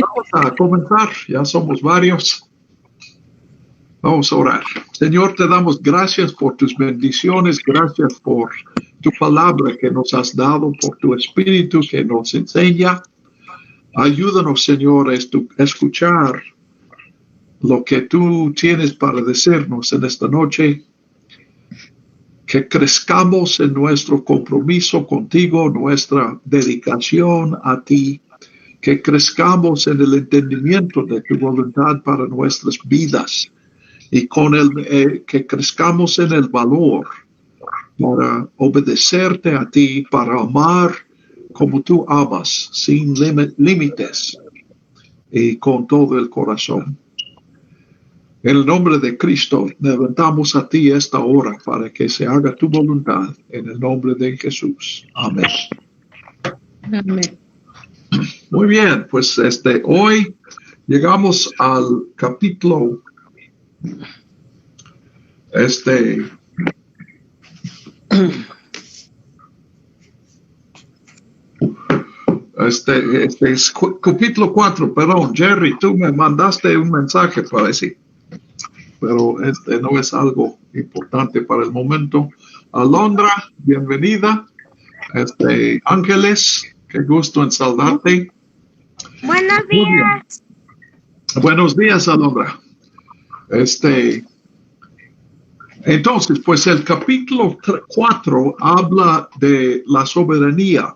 Vamos a comenzar, ya somos varios. Vamos a orar. Señor, te damos gracias por tus bendiciones, gracias por tu palabra que nos has dado, por tu espíritu que nos enseña. Ayúdanos, Señor, a escuchar lo que tú tienes para decirnos en esta noche. Que crezcamos en nuestro compromiso contigo, nuestra dedicación a ti. Que crezcamos en el entendimiento de tu voluntad para nuestras vidas. Y que crezcamos en el valor para obedecerte a ti, para amar como tú amas, sin límites y con todo el corazón. En el nombre de Cristo, levantamos a ti esta hora para que se haga tu voluntad en el nombre de Jesús. Amén. Amén. Muy bien, pues hoy llegamos al capítulo es capítulo 4, perdón, Jerry, tú me mandaste un mensaje para decir, pero no es algo importante para el momento. Alondra, bienvenida. Ángeles, qué gusto en saludarte. Buenos días. Buenos días, Alondra. Entonces, pues el capítulo 4 habla de la soberanía.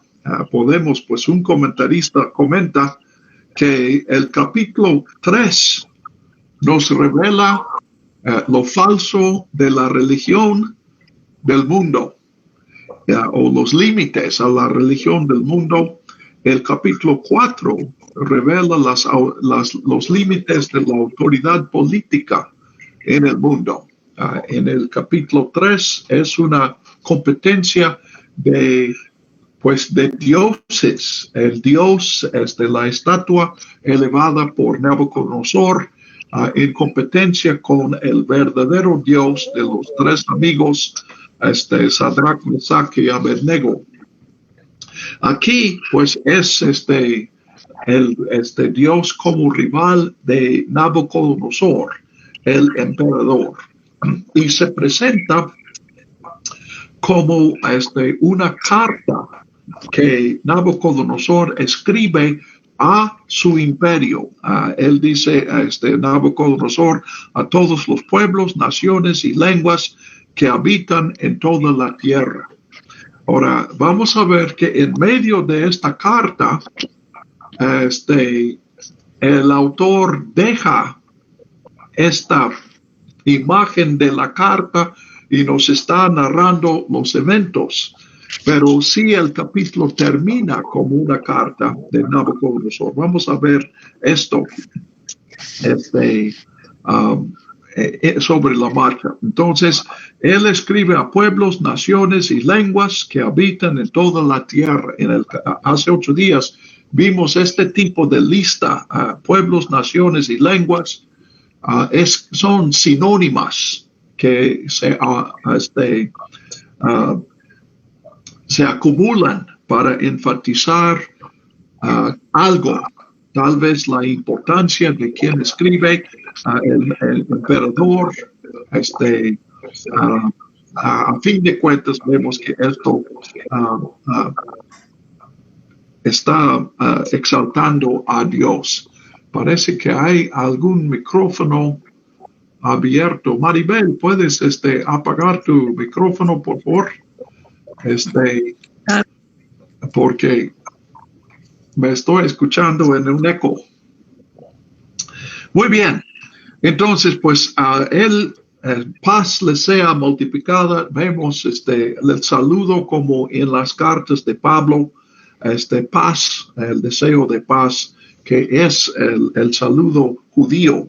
Podemos, pues un comentarista comenta que el capítulo 3 nos revela lo falso de la religión del mundo, o los límites a la religión del mundo. El capítulo 4 revela los límites de la autoridad política en el mundo. En el capítulo 3 es una competencia de dioses. El dios es de la estatua elevada por Nabucodonosor, en competencia con el verdadero Dios de los tres amigos, Sadrach, Mesach y Abednego. Aquí, pues, es el Dios como rival de Nabucodonosor, el emperador, y se presenta como una carta que Nabucodonosor escribe a su imperio. Él dice Nabucodonosor a todos los pueblos, naciones y lenguas que habitan en toda la tierra. Ahora, vamos a ver que en medio de esta carta, el autor deja esta imagen de la carta y nos está narrando los eventos. Pero sí, el capítulo termina como una carta de Nabucodonosor. Vamos a ver esto sobre la marcha. Entonces, él escribe a pueblos, naciones y lenguas que habitan en toda la tierra. Hace 8 días vimos este tipo de lista. Pueblos, naciones y lenguas son sinónimas que se acumulan para enfatizar algo, tal vez la importancia de quien escribe, el emperador. A fin de cuentas vemos que esto está exaltando a Dios. Parece que hay algún micrófono abierto. Maribel, ¿puedes apagar tu micrófono, por favor? Porque me estoy escuchando en un eco. Muy bien. Entonces, pues, paz le sea multiplicada. Vemos el saludo como en las cartas de Pablo, paz, el deseo de paz, que es el saludo judío.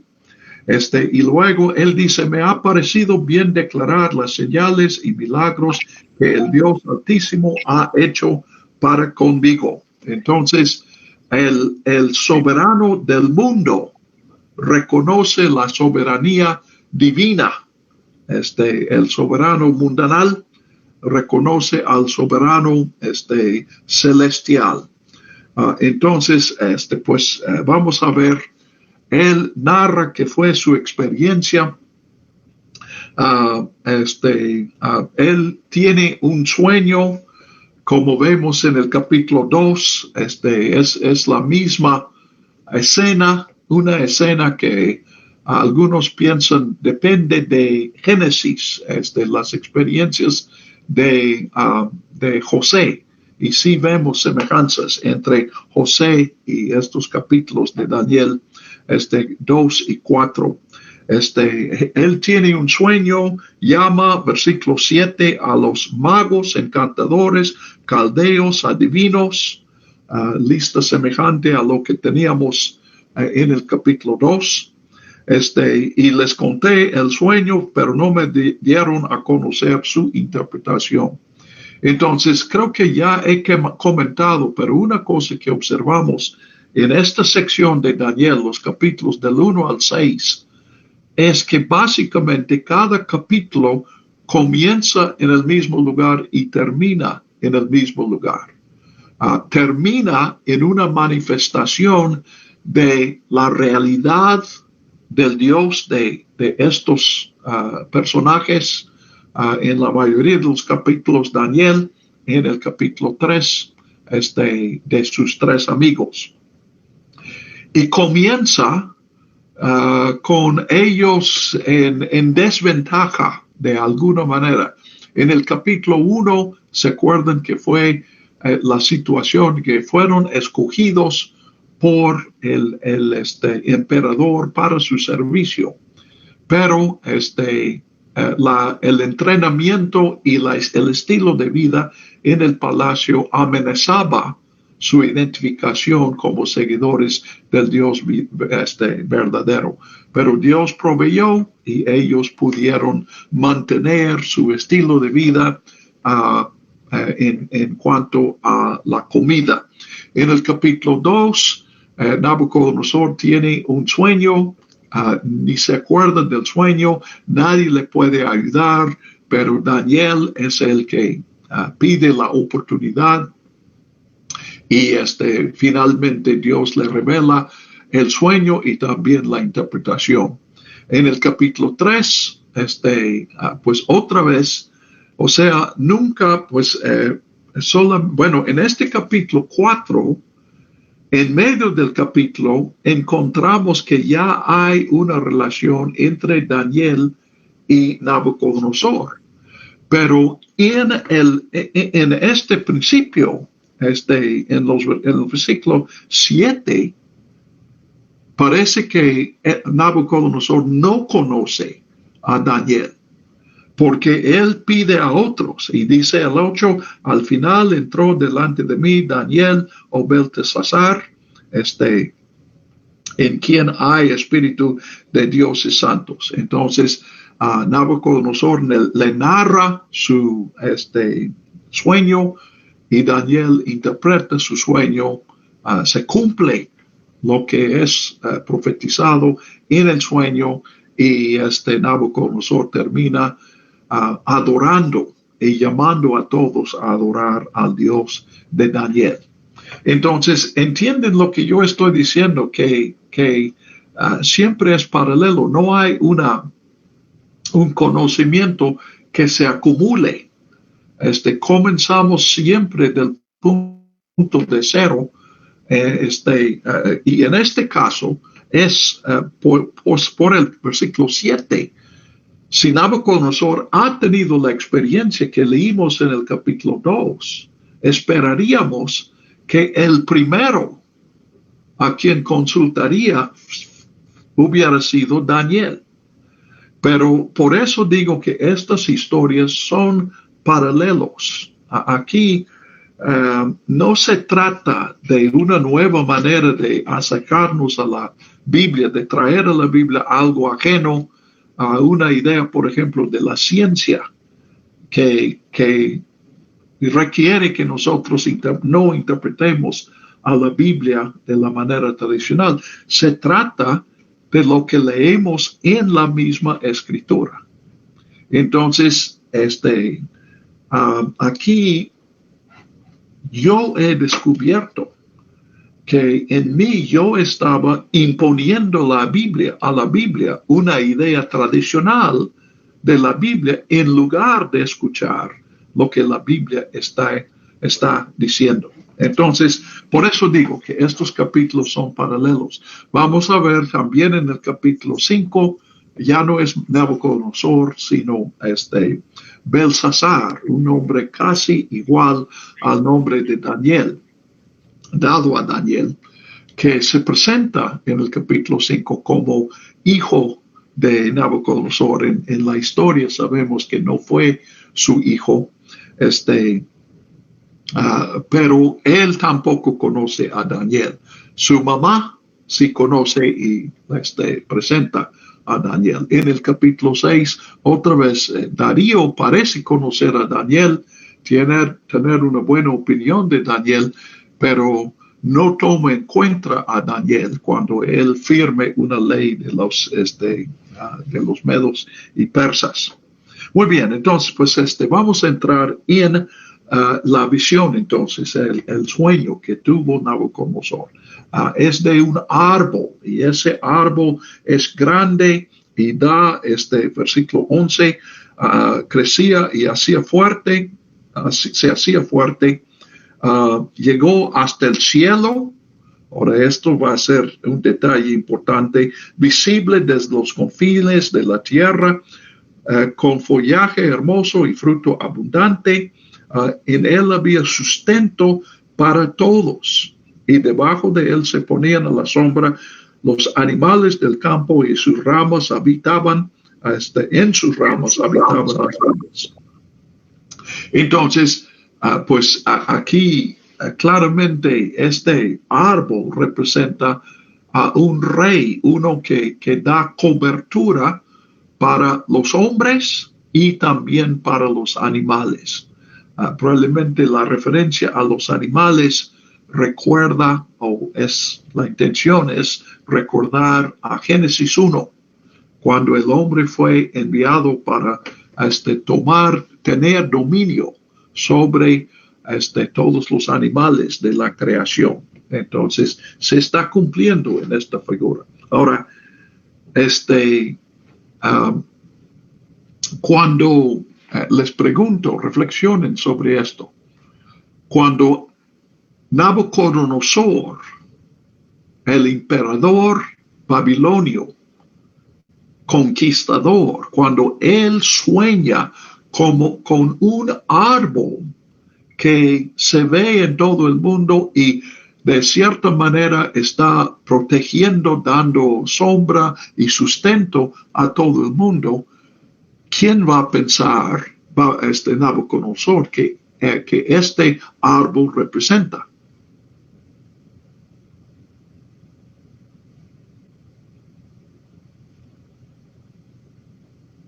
Y luego él dice, me ha parecido bien declarar las señales y milagros que el Dios Altísimo ha hecho para conmigo. Entonces, el soberano del mundo reconoce la soberanía divina. El soberano mundanal reconoce al soberano celestial. Entonces, vamos a ver, él narra que fue su experiencia. Él tiene un sueño, como vemos en el capítulo 2, es la misma escena, una escena que algunos piensan depende de Génesis, las experiencias de José. Y sí vemos semejanzas entre José y estos capítulos de Daniel 2 y 4. Él tiene un sueño, llama, versículo 7, a los magos, encantadores, caldeos, adivinos, lista semejante a lo que teníamos en el capítulo 2. Y les conté el sueño, pero no me dieron a conocer su interpretación. Entonces, creo que ya he comentado, pero una cosa que observamos en esta sección de Daniel, los capítulos del 1 al 6, es que básicamente cada capítulo comienza en el mismo lugar y termina en el mismo lugar. Termina en una manifestación de la realidad del Dios de estos personajes. En la mayoría de los capítulos, Daniel, en el capítulo 3, de sus tres amigos. Y comienza con ellos en desventaja de alguna manera. En el capítulo 1, se acuerdan que fue la situación que fueron escogidos por el emperador para su servicio. Pero el entrenamiento y el estilo de vida en el palacio amenazaba su identificación como seguidores del Dios verdadero. Pero Dios proveyó y ellos pudieron mantener su estilo de vida en cuanto a la comida. En el capítulo 2, Nabucodonosor tiene un sueño. Ni se acuerda del sueño, nadie le puede ayudar, pero Daniel es el que pide la oportunidad y finalmente Dios le revela el sueño y también la interpretación. En el capítulo 3, pues otra vez, o sea, nunca, pues, en este capítulo 4, en medio del capítulo encontramos que ya hay una relación entre Daniel y Nabucodonosor. Pero en este principio, en el versículo 7, parece que Nabucodonosor no conoce a Daniel, porque él pide a otros, y dice el 8, al final entró delante de mí Daniel o Beltesazar, en quien hay espíritu de dioses santos. Entonces, Nabucodonosor le narra su sueño y Daniel interpreta su sueño. Se cumple lo que es profetizado en el sueño y Nabucodonosor termina adorando y llamando a todos a adorar al Dios de Daniel. Entonces, entienden lo que yo estoy diciendo, que siempre es paralelo, no hay un conocimiento que se acumule. Comenzamos siempre del punto de cero, y en este caso es por el versículo 7. Si Nabucodonosor ha tenido la experiencia que leímos en el capítulo 2, esperaríamos que el primero a quien consultaría hubiera sido Daniel. Pero por eso digo que estas historias son paralelos. Aquí no se trata de una nueva manera de acercarnos a la Biblia, de traer a la Biblia algo ajeno a una idea, por ejemplo, de la ciencia, que requiere que nosotros no interpretemos a la Biblia de la manera tradicional. Se trata de lo que leemos en la misma escritura. Entonces, aquí yo he descubierto que en mí yo estaba imponiendo a la Biblia, una idea tradicional de la Biblia en lugar de escuchar lo que la Biblia está diciendo. Entonces, por eso digo que estos capítulos son paralelos. Vamos a ver también en el capítulo 5, ya no es Nabucodonosor, sino Belsasar, un nombre casi igual al nombre de Daniel, dado a Daniel, que se presenta en el capítulo 5 como hijo de Nabucodonosor. En la historia sabemos que no fue su hijo, pero él tampoco conoce a Daniel. Su mamá sí conoce y presenta a Daniel. En el capítulo 6, otra vez, Darío parece conocer a Daniel, tener una buena opinión de Daniel, pero no toma en cuenta a Daniel cuando él firme una ley de los medos y persas. Muy bien, entonces, pues vamos a entrar en la visión, entonces, el sueño que tuvo Nabucodonosor. Es de un árbol, y ese árbol es grande y da, versículo 11, crecía y hacía fuerte, se hacía fuerte, llegó hasta el cielo. Ahora, esto va a ser un detalle importante, visible desde los confines de la tierra, con follaje hermoso y fruto abundante. En él había sustento para todos, y debajo de él se ponían a la sombra los animales del campo, y sus ramas habitaban, en sus ramas habitaban las aves. Entonces, pues aquí claramente este árbol representa a un rey, uno que da cobertura para los hombres y también para los animales. Probablemente la referencia a los animales recuerda, la intención es recordar a Génesis 1, cuando el hombre fue enviado para tener dominio sobre todos los animales de la creación. Entonces, se está cumpliendo en esta figura. Ahora, cuando les pregunto, reflexionen sobre esto. Cuando Nabucodonosor, el emperador babilonio, conquistador, cuando él sueña con un árbol que se ve en todo el mundo y de cierta manera está protegiendo, dando sombra y sustento a todo el mundo, ¿quién va a pensar, Nabucodonosor, que este árbol representa?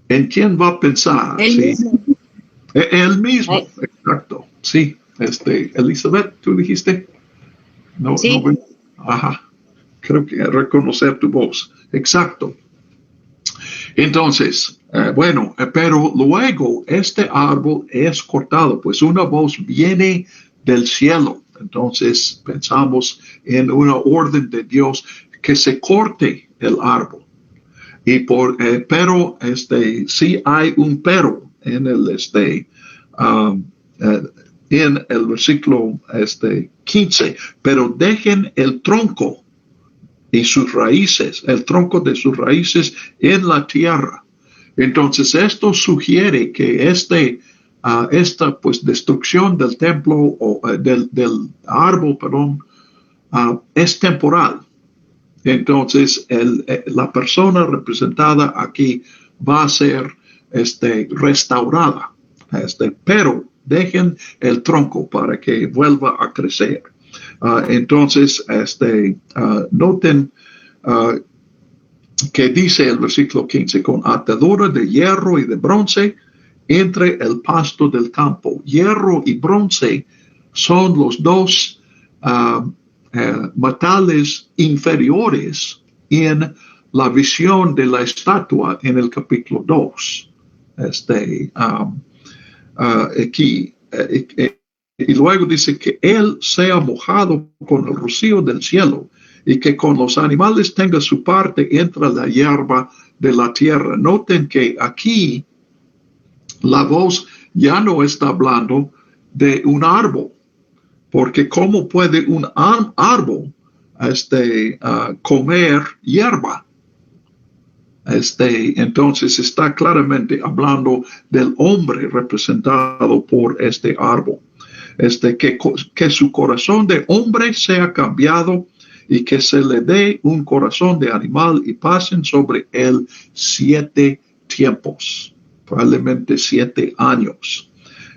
¿En quién va a pensar? Él mismo. Él mismo, exacto. Sí, Elizabeth, ¿tú dijiste? No, Sí. no, ajá. Creo que reconocer tu voz. Exacto. Entonces, pero luego este árbol es cortado, pues una voz viene del cielo. Entonces pensamos en una orden de Dios que se corte el árbol. Pero sí hay un pero en el versículo 15, pero dejen el tronco y sus raíces, el tronco de sus raíces en la tierra. Entonces esto sugiere que esta pues destrucción del templo o del árbol, perdón, es temporal. Entonces la persona representada aquí va a ser restaurada, pero dejen el tronco para que vuelva a crecer. Entonces, noten que dice el versículo 15, con atadura de hierro y de bronce entre el pasto del campo. Hierro y bronce son los dos metales inferiores en la visión de la estatua en el capítulo 2. Aquí Y luego dice que él sea mojado con el rocío del cielo y que con los animales tenga su parte entre la hierba de la tierra. Noten que aquí la voz ya no está hablando de un árbol, porque ¿cómo puede un árbol comer hierba? Entonces está claramente hablando del hombre representado por este árbol. Que su corazón de hombre sea cambiado y que se le dé un corazón de animal y pasen sobre él 7 tiempos, probablemente 7 años.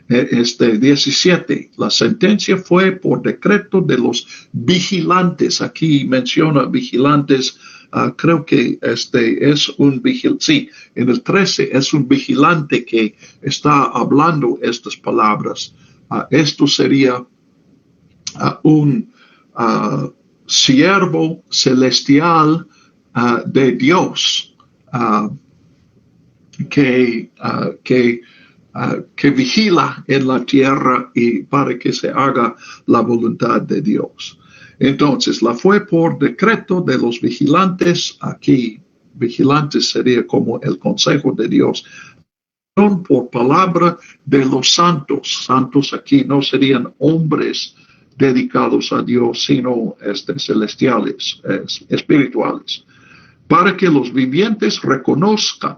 17. La sentencia fue por decreto de los vigilantes. Aquí menciona vigilantes. Creo que es un vigilante. Sí, en el 13 es un vigilante que está hablando estas palabras. Esto sería un siervo celestial de Dios que vigila en la tierra y para que se haga la voluntad de Dios. Entonces, la fue por decreto de los vigilantes. Aquí, vigilantes sería como el consejo de Dios. Por palabra de los santos. Santos aquí no serían hombres dedicados a Dios, sino celestiales, espirituales. Para que los vivientes reconozcan,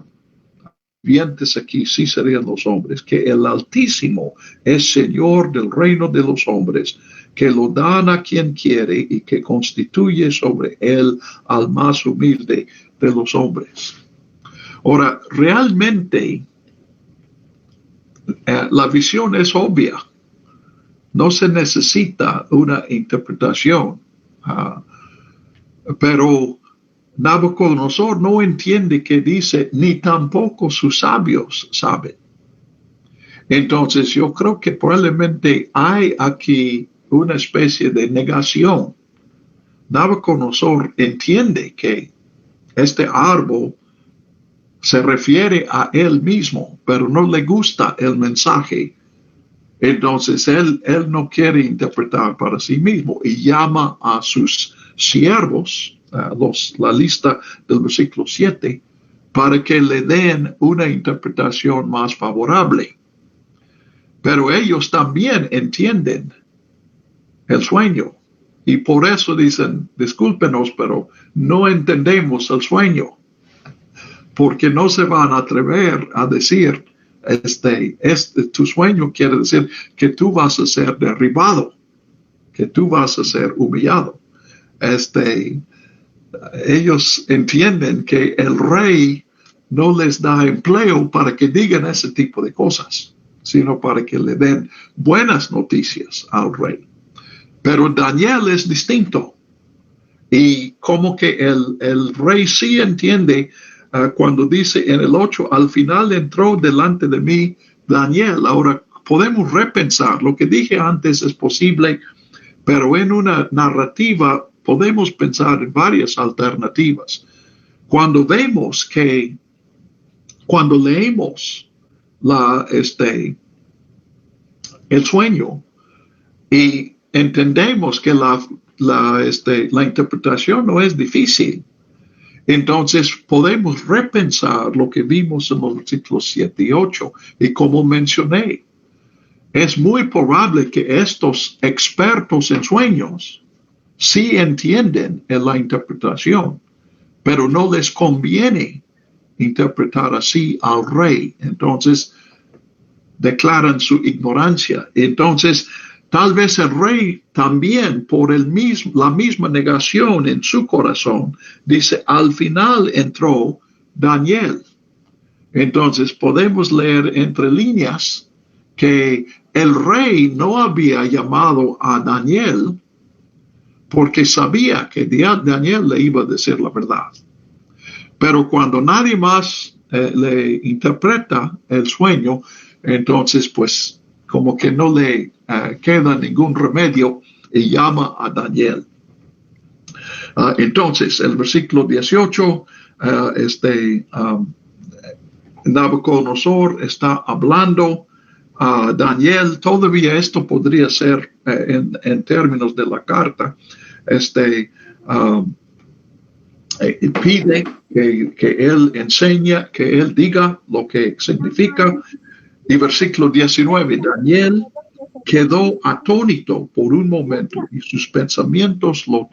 vivientes aquí sí serían los hombres, que el Altísimo es Señor del reino de los hombres, que lo dan a quien quiere y que constituye sobre él al más humilde de los hombres. Ahora, realmente la visión es obvia. No se necesita una interpretación. Pero Nabucodonosor no entiende que dice, ni tampoco sus sabios saben. Entonces yo creo que probablemente hay aquí una especie de negación. Nabucodonosor entiende que este árbol se refiere a él mismo, pero no le gusta el mensaje. Entonces él no quiere interpretar para sí mismo y llama a sus siervos, la lista del versículo 7, para que le den una interpretación más favorable. Pero ellos también entienden el sueño y por eso dicen, discúlpenos, pero no entendemos el sueño, porque no se van a atrever a decir, tu sueño quiere decir que tú vas a ser derribado, que tú vas a ser humillado. Ellos entienden que el rey no les da empleo para que digan ese tipo de cosas, sino para que le den buenas noticias al rey. Pero Daniel es distinto. Y como que el rey sí entiende cuando dice en el 8, al final entró delante de mí Daniel. Ahora podemos repensar. Lo que dije antes es posible, pero en una narrativa podemos pensar en varias alternativas. Cuando leemos el sueño y entendemos que la interpretación no es difícil, entonces podemos repensar lo que vimos en los versículos 7 y 8. Y como mencioné, es muy probable que estos expertos en sueños sí entienden en la interpretación, pero no les conviene interpretar así al rey. Entonces declaran su ignorancia. Entonces tal vez el rey también, por la misma negación en su corazón, dice, al final entró Daniel. Entonces podemos leer entre líneas que el rey no había llamado a Daniel porque sabía que Daniel le iba a decir la verdad. Pero cuando nadie más le interpreta el sueño, entonces pues como que no le queda ningún remedio y llama a Daniel. Entonces, el versículo 18, Nabucodonosor está hablando Daniel, todavía esto podría ser en términos de la carta, pide que él enseñe, que él diga lo que significa. Y versículo 19, Daniel quedó atónito por un momento y sus pensamientos lo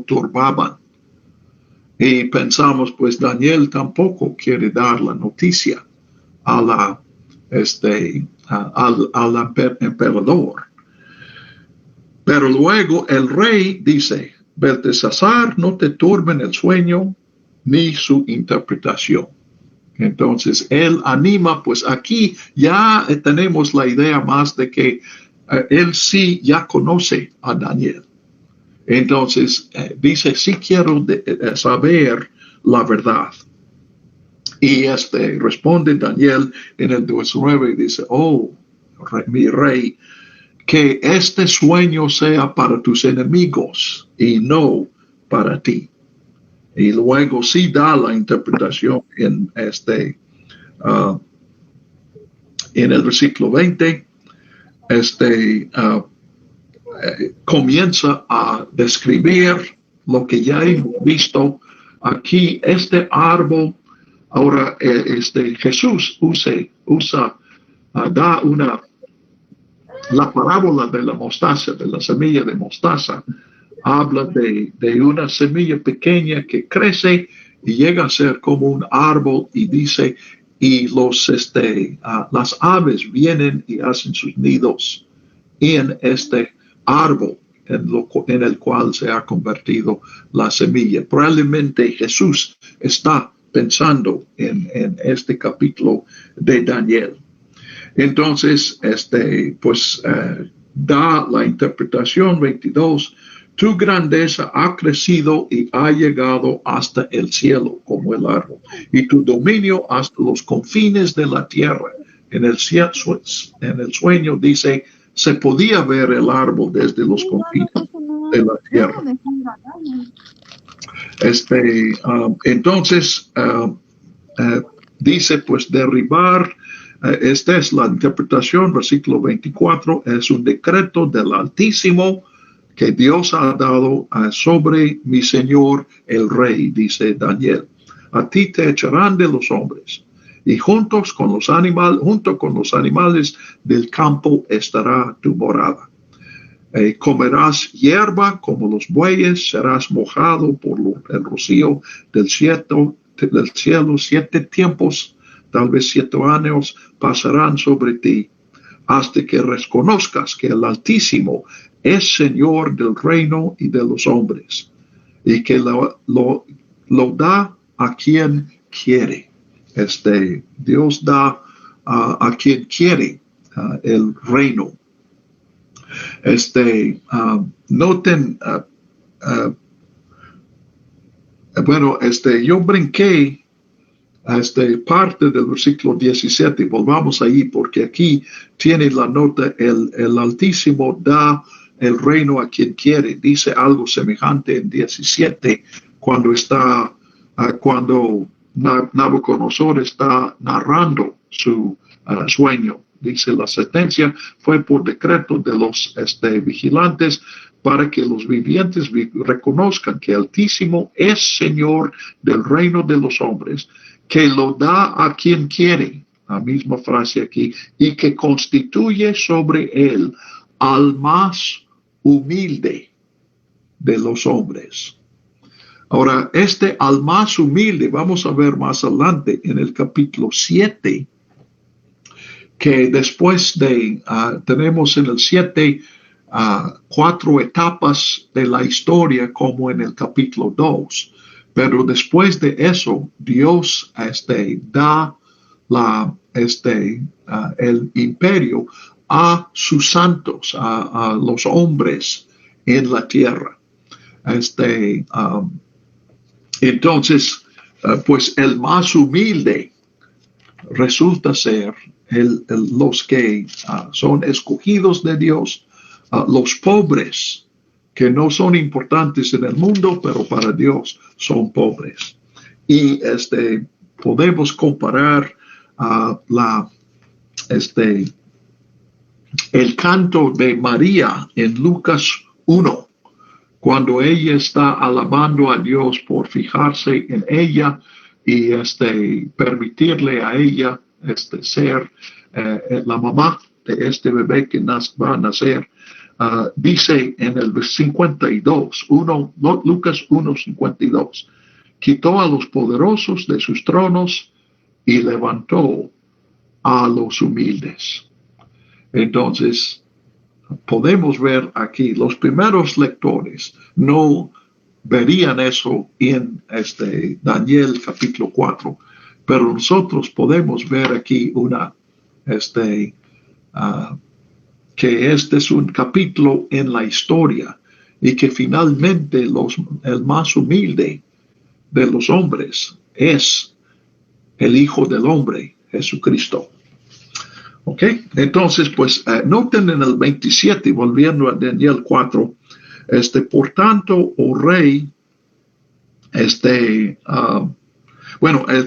turbaban. Y pensamos, pues Daniel tampoco quiere dar la noticia al emperador. Pero luego el rey dice, Beltesazar, no te turben el sueño ni su interpretación. Entonces él anima, pues aquí ya tenemos la idea más de que él sí ya conoce a Daniel. Entonces dice, sí quiero saber la verdad. Y responde Daniel en el 19 y dice, mi rey, que este sueño sea para tus enemigos y no para ti. Y luego sí da la interpretación en el versículo 20, comienza a describir lo que ya hemos visto aquí, este árbol. Ahora, Jesús da la parábola de la mostaza, de la semilla de mostaza. Habla de una semilla pequeña que crece y llega a ser como un árbol, y dice, y las aves vienen y hacen sus nidos en este árbol en el cual se ha convertido la semilla. Probablemente Jesús está pensando en este capítulo de Daniel. Entonces, da la interpretación 22. Tu grandeza ha crecido y ha llegado hasta el cielo como el árbol, y tu dominio hasta los confines de la tierra. En el sueño dice, se podía ver el árbol desde los confines de la tierra. Entonces, dice, pues derribar, esta es la interpretación, versículo 24, es un decreto del Altísimo que Dios ha dado sobre mi Señor el Rey, dice Daniel. A ti te echarán de los hombres, y junto con los animales del campo estará tu morada. Comerás hierba como los bueyes, serás mojado por el rocío del cielo, 7 tiempos, tal vez 7 años pasarán sobre ti, hasta que reconozcas que el Altísimo es Señor del reino y de los hombres, y que lo da a quien quiere. Dios da a quien quiere el reino. Noten, yo brinqué parte del versículo 17, volvamos ahí, porque aquí tiene la nota, el Altísimo da el reino a quien quiere. Dice algo semejante en 17, cuando Nabucodonosor está narrando su sueño. Dice, la sentencia fue por decreto de los vigilantes, para que los vivientes reconozcan que Altísimo es Señor del reino de los hombres, que lo da a quien quiere, la misma frase aquí, y que constituye sobre él al más humilde de los hombres. Ahora, al más humilde, vamos a ver más adelante en el capítulo 7, que después tenemos en el 7 4 etapas de la historia, como en el capítulo 2. Pero después de eso, Dios da el imperio a sus santos, a los hombres en la tierra. Entonces, pues el más humilde resulta ser los que son escogidos de Dios, los pobres, que no son importantes en el mundo, pero para Dios son pobres. Y podemos comparar el canto de María en Lucas 1, cuando ella está alabando a Dios por fijarse en ella y permitirle a ella ser la mamá de este bebé que va a nacer. Dice en el 52, Lucas 1:52, quitó a los poderosos de sus tronos y levantó a los humildes. Entonces, podemos ver aquí, los primeros lectores no verían eso en Daniel capítulo 4, pero nosotros podemos ver aquí que este es un capítulo en la historia y que finalmente el más humilde de los hombres es el Hijo del Hombre, Jesucristo. Ok, entonces pues noten en el 27, volviendo a Daniel 4, por tanto, oh rey, el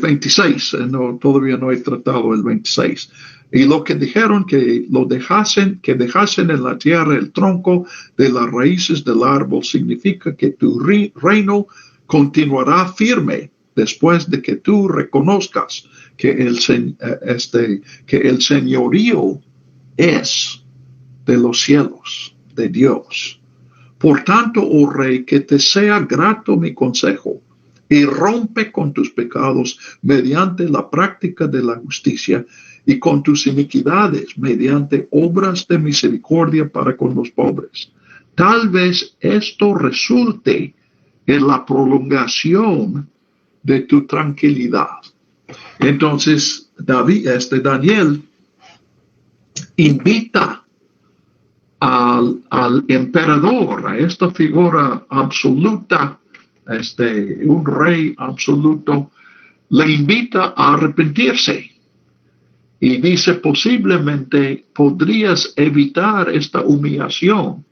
26, todavía no he tratado el 26. Y lo que dijeron que dejasen en la tierra el tronco de las raíces del árbol significa que tu reino continuará firme después de que tú reconozcas que el señorío es de los cielos, de Dios. Por tanto, oh rey, que te sea grato mi consejo y rompe con tus pecados mediante la práctica de la justicia y con tus iniquidades mediante obras de misericordia para con los pobres. Tal vez esto resulte en la prolongación de tu tranquilidad. Entonces, Daniel invita al emperador, a esta figura absoluta, un rey absoluto, le invita a arrepentirse. Y dice, posiblemente podrías evitar esta humillación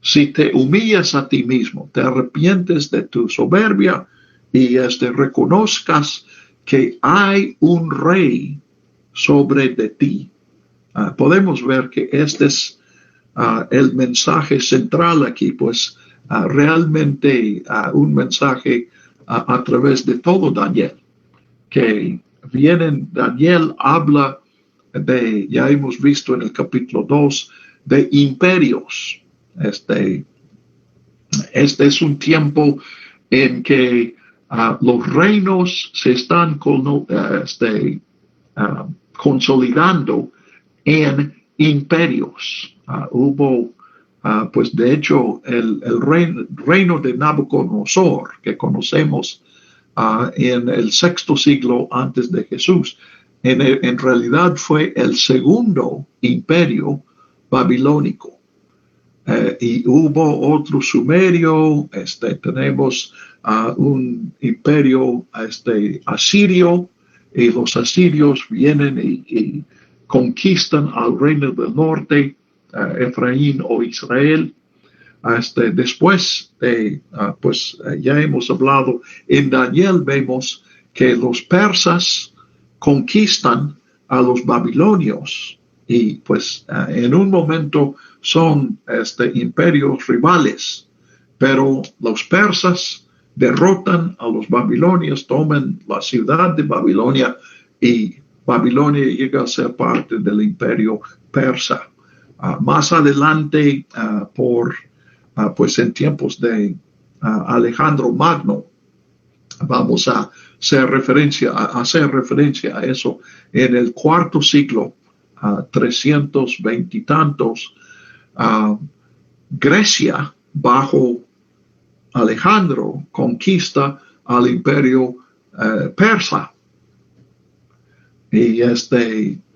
si te humillas a ti mismo, te arrepientes de tu soberbia y reconozcas que hay un rey sobre de ti. Podemos ver que este es el mensaje central aquí, pues realmente un mensaje a través de todo Daniel, que Daniel habla ya hemos visto en el capítulo 2, de imperios. Este es un tiempo en que los reinos se están consolidando en imperios. Hubo, pues de hecho, el reino de Nabucodonosor, que conocemos en el sexto siglo antes de Jesús, en realidad fue el segundo imperio babilónico. Y hubo otro sumerio, tenemos un imperio asirio, y los asirios vienen y conquistan al reino del norte, Efraín o Israel. Después pues ya hemos hablado, en Daniel vemos que los persas conquistan a los babilonios y pues en un momento son imperios rivales, pero los persas derrotan a los babilonios, toman la ciudad de Babilonia y Babilonia llega a ser parte del imperio persa. Más adelante, pues en tiempos de Alejandro Magno, vamos a hacer referencia a eso en el cuarto siglo, 320 y tantos. Grecia, bajo Alejandro, conquista al imperio persa. Y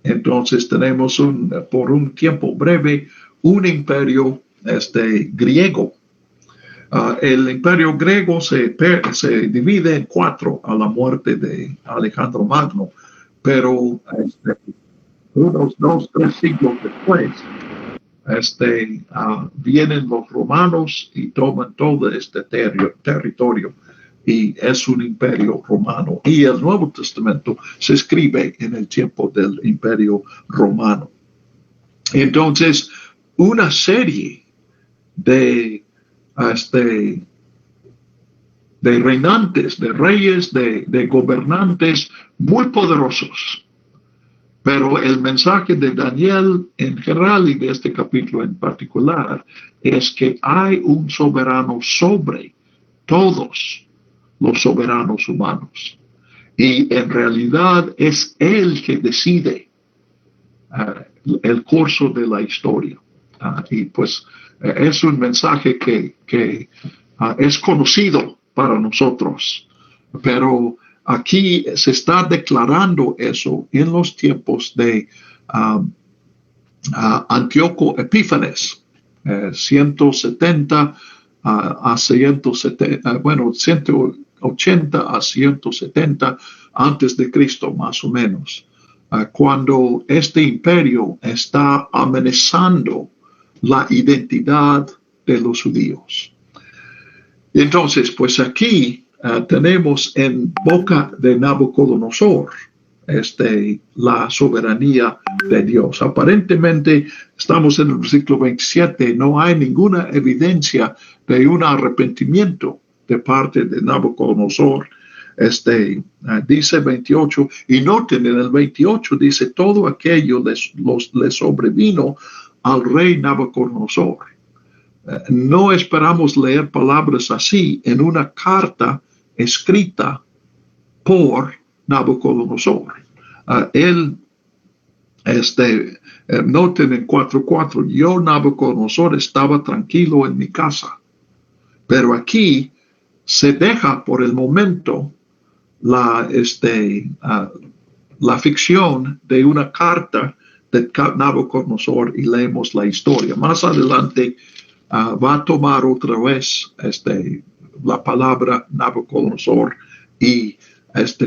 entonces tenemos por un tiempo breve un imperio griego. El imperio griego se divide en 4 a la muerte de Alejandro Magno, pero unos 2-3 siglos después vienen los romanos y toman todo este territorio y es un imperio romano. Y el Nuevo Testamento se escribe en el tiempo del imperio romano. Entonces, una serie de, de reinantes, de reyes, de gobernantes muy poderosos. Pero el mensaje de Daniel en general y de este capítulo en particular es que hay un soberano sobre todos los soberanos humanos. Y en realidad es él que decide el curso de la historia. Y pues es un mensaje que es conocido para nosotros, pero aquí se está declarando eso en los tiempos de Antíoco Epífanes, 170 a 170, bueno, 180 a 170 antes de Cristo, más o menos, cuando este imperio está amenazando la identidad de los judíos. Entonces, pues aquí tenemos en boca de Nabucodonosor la soberanía de Dios. Aparentemente, estamos en el versículo 27, no hay ninguna evidencia de un arrepentimiento de parte de Nabucodonosor. Dice 28, y noten en el 28, dice, todo aquello les sobrevino al rey Nabucodonosor. No esperamos leer palabras así en una carta escrita por Nabucodonosor. Él, noten en 4:4, yo Nabucodonosor estaba tranquilo en mi casa. Pero aquí se deja por el momento la ficción de una carta de Nabucodonosor y leemos la historia. Más adelante va a tomar otra vez la palabra Nabucodonosor y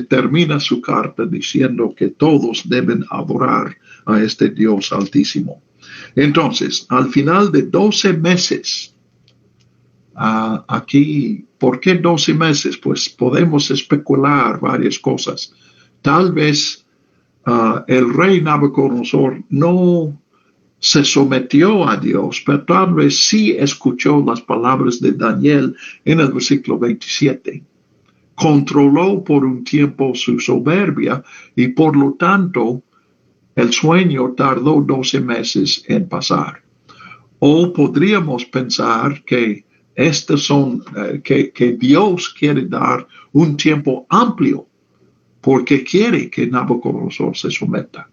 termina su carta diciendo que todos deben adorar a este Dios altísimo. Entonces, al final de 12 meses, aquí, ¿por qué 12 meses? Pues podemos especular varias cosas. Tal vez el rey Nabucodonosor no se sometió a Dios, pero tal vez sí escuchó las palabras de Daniel en el versículo 27. Controló por un tiempo su soberbia y por lo tanto el sueño tardó 12 meses en pasar. O podríamos pensar que que Dios quiere dar un tiempo amplio porque quiere que Nabucodonosor se someta.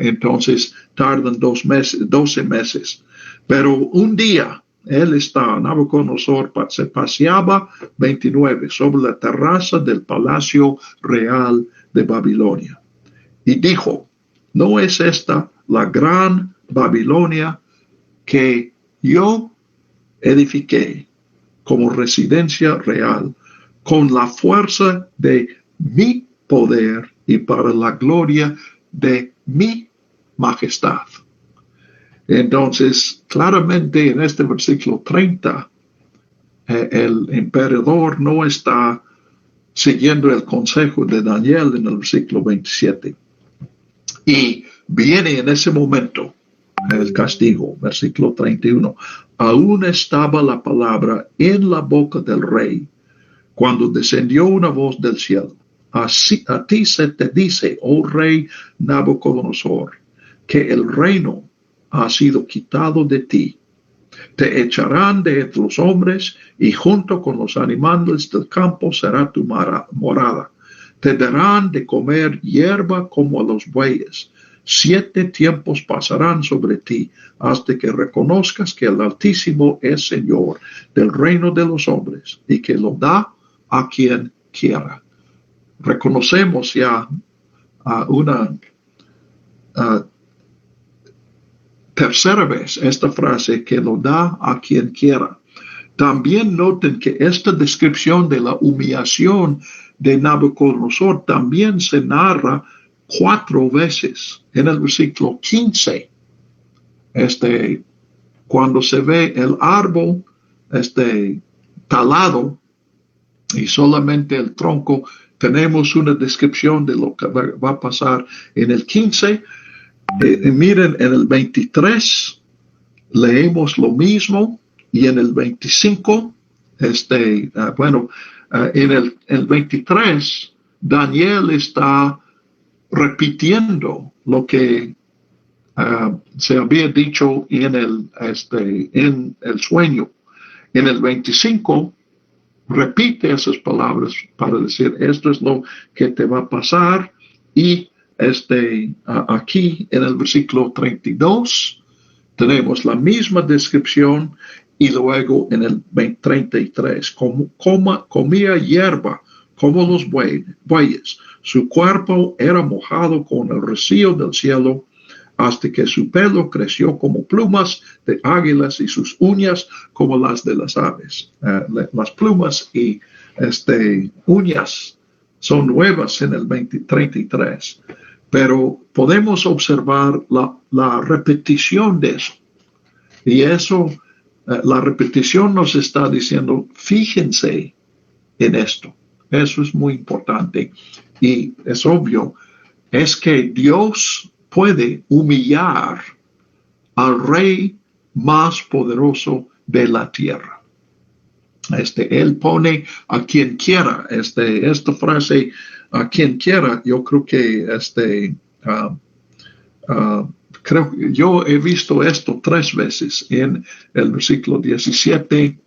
Entonces tardan 12 meses. Pero un día Nabucodonosor se paseaba 29 sobre la terraza del palacio real de Babilonia. Y dijo, ¿no es esta la gran Babilonia que yo edifiqué como residencia real con la fuerza de mi poder y para la gloria de mi majestad? Entonces, claramente en este versículo 30, el emperador no está siguiendo el consejo de Daniel en el versículo 27. Y viene en ese momento el castigo, versículo 31. Aún estaba la palabra en la boca del rey cuando descendió una voz del cielo. Así, a ti se te dice, oh rey Nabucodonosor, que el reino ha sido quitado de ti. Te echarán de entre los hombres y junto con los animales del campo será tu morada. Te darán de comer hierba como a los bueyes. 7 tiempos pasarán sobre ti hasta que reconozcas que el Altísimo es Señor del reino de los hombres y que lo da a quien quiera. Reconocemos ya una tercera vez esta frase, que lo da a quien quiera. También noten que esta descripción de la humillación de Nabucodonosor también se narra 4 veces en el versículo 15. Cuando se ve el árbol talado y solamente el tronco. Tenemos una descripción de lo que va a pasar en el 15. Miren, en el 23 leemos lo mismo, y en el 25, en el 23, Daniel está repitiendo lo que se había dicho en el sueño. En el 25, repite esas palabras para decir, esto es lo que te va a pasar. Y aquí en el versículo 32 tenemos la misma descripción, y luego en el 33, comía hierba como los bueyes, su cuerpo era mojado con el rocío del cielo, hasta que su pelo creció como plumas de águilas y sus uñas como las de las aves. Las plumas y uñas son nuevas en el 33, pero podemos observar la repetición de eso. Y eso, la repetición nos está diciendo, fíjense en esto. Eso es muy importante. Y es obvio, es que Dios puede humillar al rey más poderoso de la tierra. Él pone a quien quiera. Esta frase, a quien quiera, yo creo que yo he visto esto 3 veces en el versículo 17,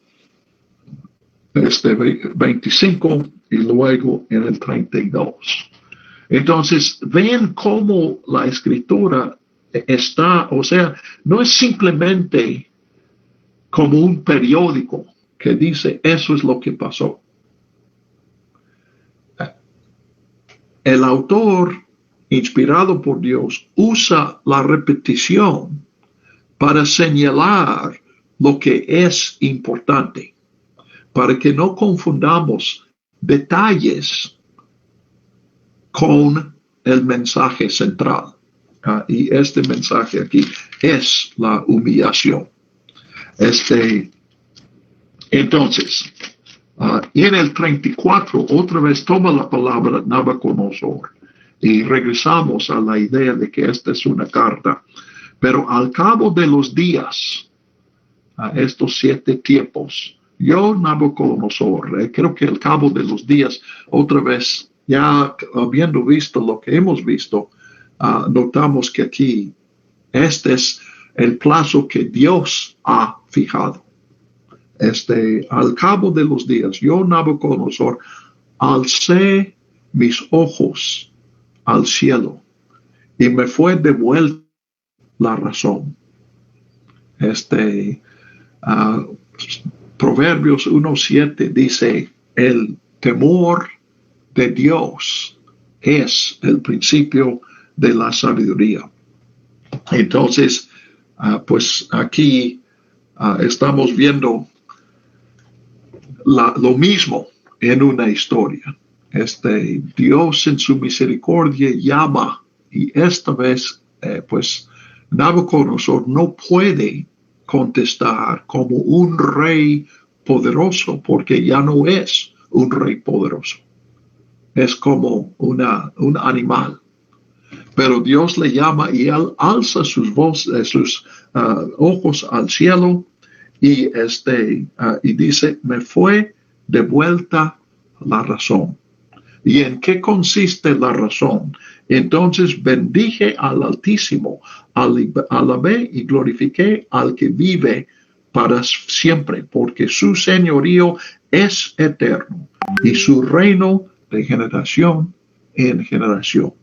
25 y luego en el 32. Entonces, ven cómo la escritura está, o sea, no es simplemente como un periódico que dice eso es lo que pasó. El autor, inspirado por Dios, usa la repetición para señalar lo que es importante, para que no confundamos detalles con el mensaje central. Y este mensaje aquí es la humillación. Entonces, en el 34, otra vez toma la palabra Nabucodonosor, y regresamos a la idea de que esta es una carta. Pero al cabo de los días, estos 7 tiempos, yo, Nabucodonosor, creo que al cabo de los días, otra vez, ya habiendo visto lo que hemos visto, notamos que aquí este es el plazo que Dios ha fijado. Al cabo de los días, yo, Nabucodonosor, alcé mis ojos al cielo y me fue devuelta la razón. Proverbios 1:7 dice, el temor de Dios es el principio de la sabiduría. Entonces, pues aquí estamos viendo lo mismo en una historia. Dios en su misericordia llama, y esta vez, pues, Nabucodonosor no puede contestar como un rey poderoso, porque ya no es un rey poderoso. Es como un animal. Pero Dios le llama y él alza sus ojos al cielo y dice, me fue devuelta la razón. ¿Y en qué consiste la razón? Entonces bendije al Altísimo, alabé y glorifiqué al que vive para siempre, porque su señorío es eterno y su reino de generación en generación.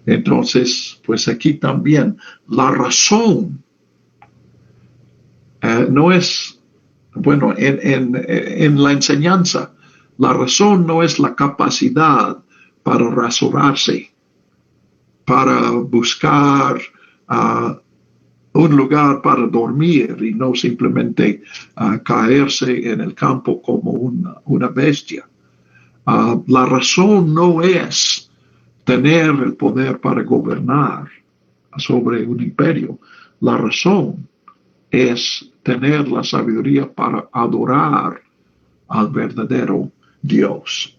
Entonces, pues aquí también la razón no es, bueno, en la enseñanza, la razón no es la capacidad para rasurarse, para buscar un lugar para dormir y no simplemente caerse en el campo como una bestia. La razón no es tener el poder para gobernar sobre un imperio. La razón es tener la sabiduría para adorar al verdadero Dios.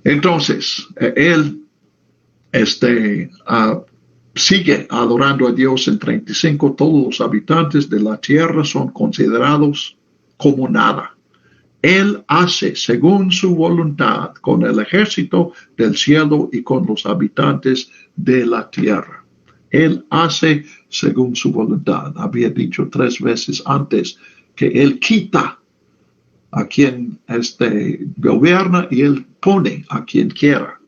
Entonces, él sigue adorando a Dios en 35. Todos los habitantes de la tierra son considerados como nada. Él hace según su voluntad con el ejército del cielo y con los habitantes de la tierra. Él hace según su voluntad. Había dicho 3 veces antes que Él quita a quien gobierna y Él pone a quien quiera.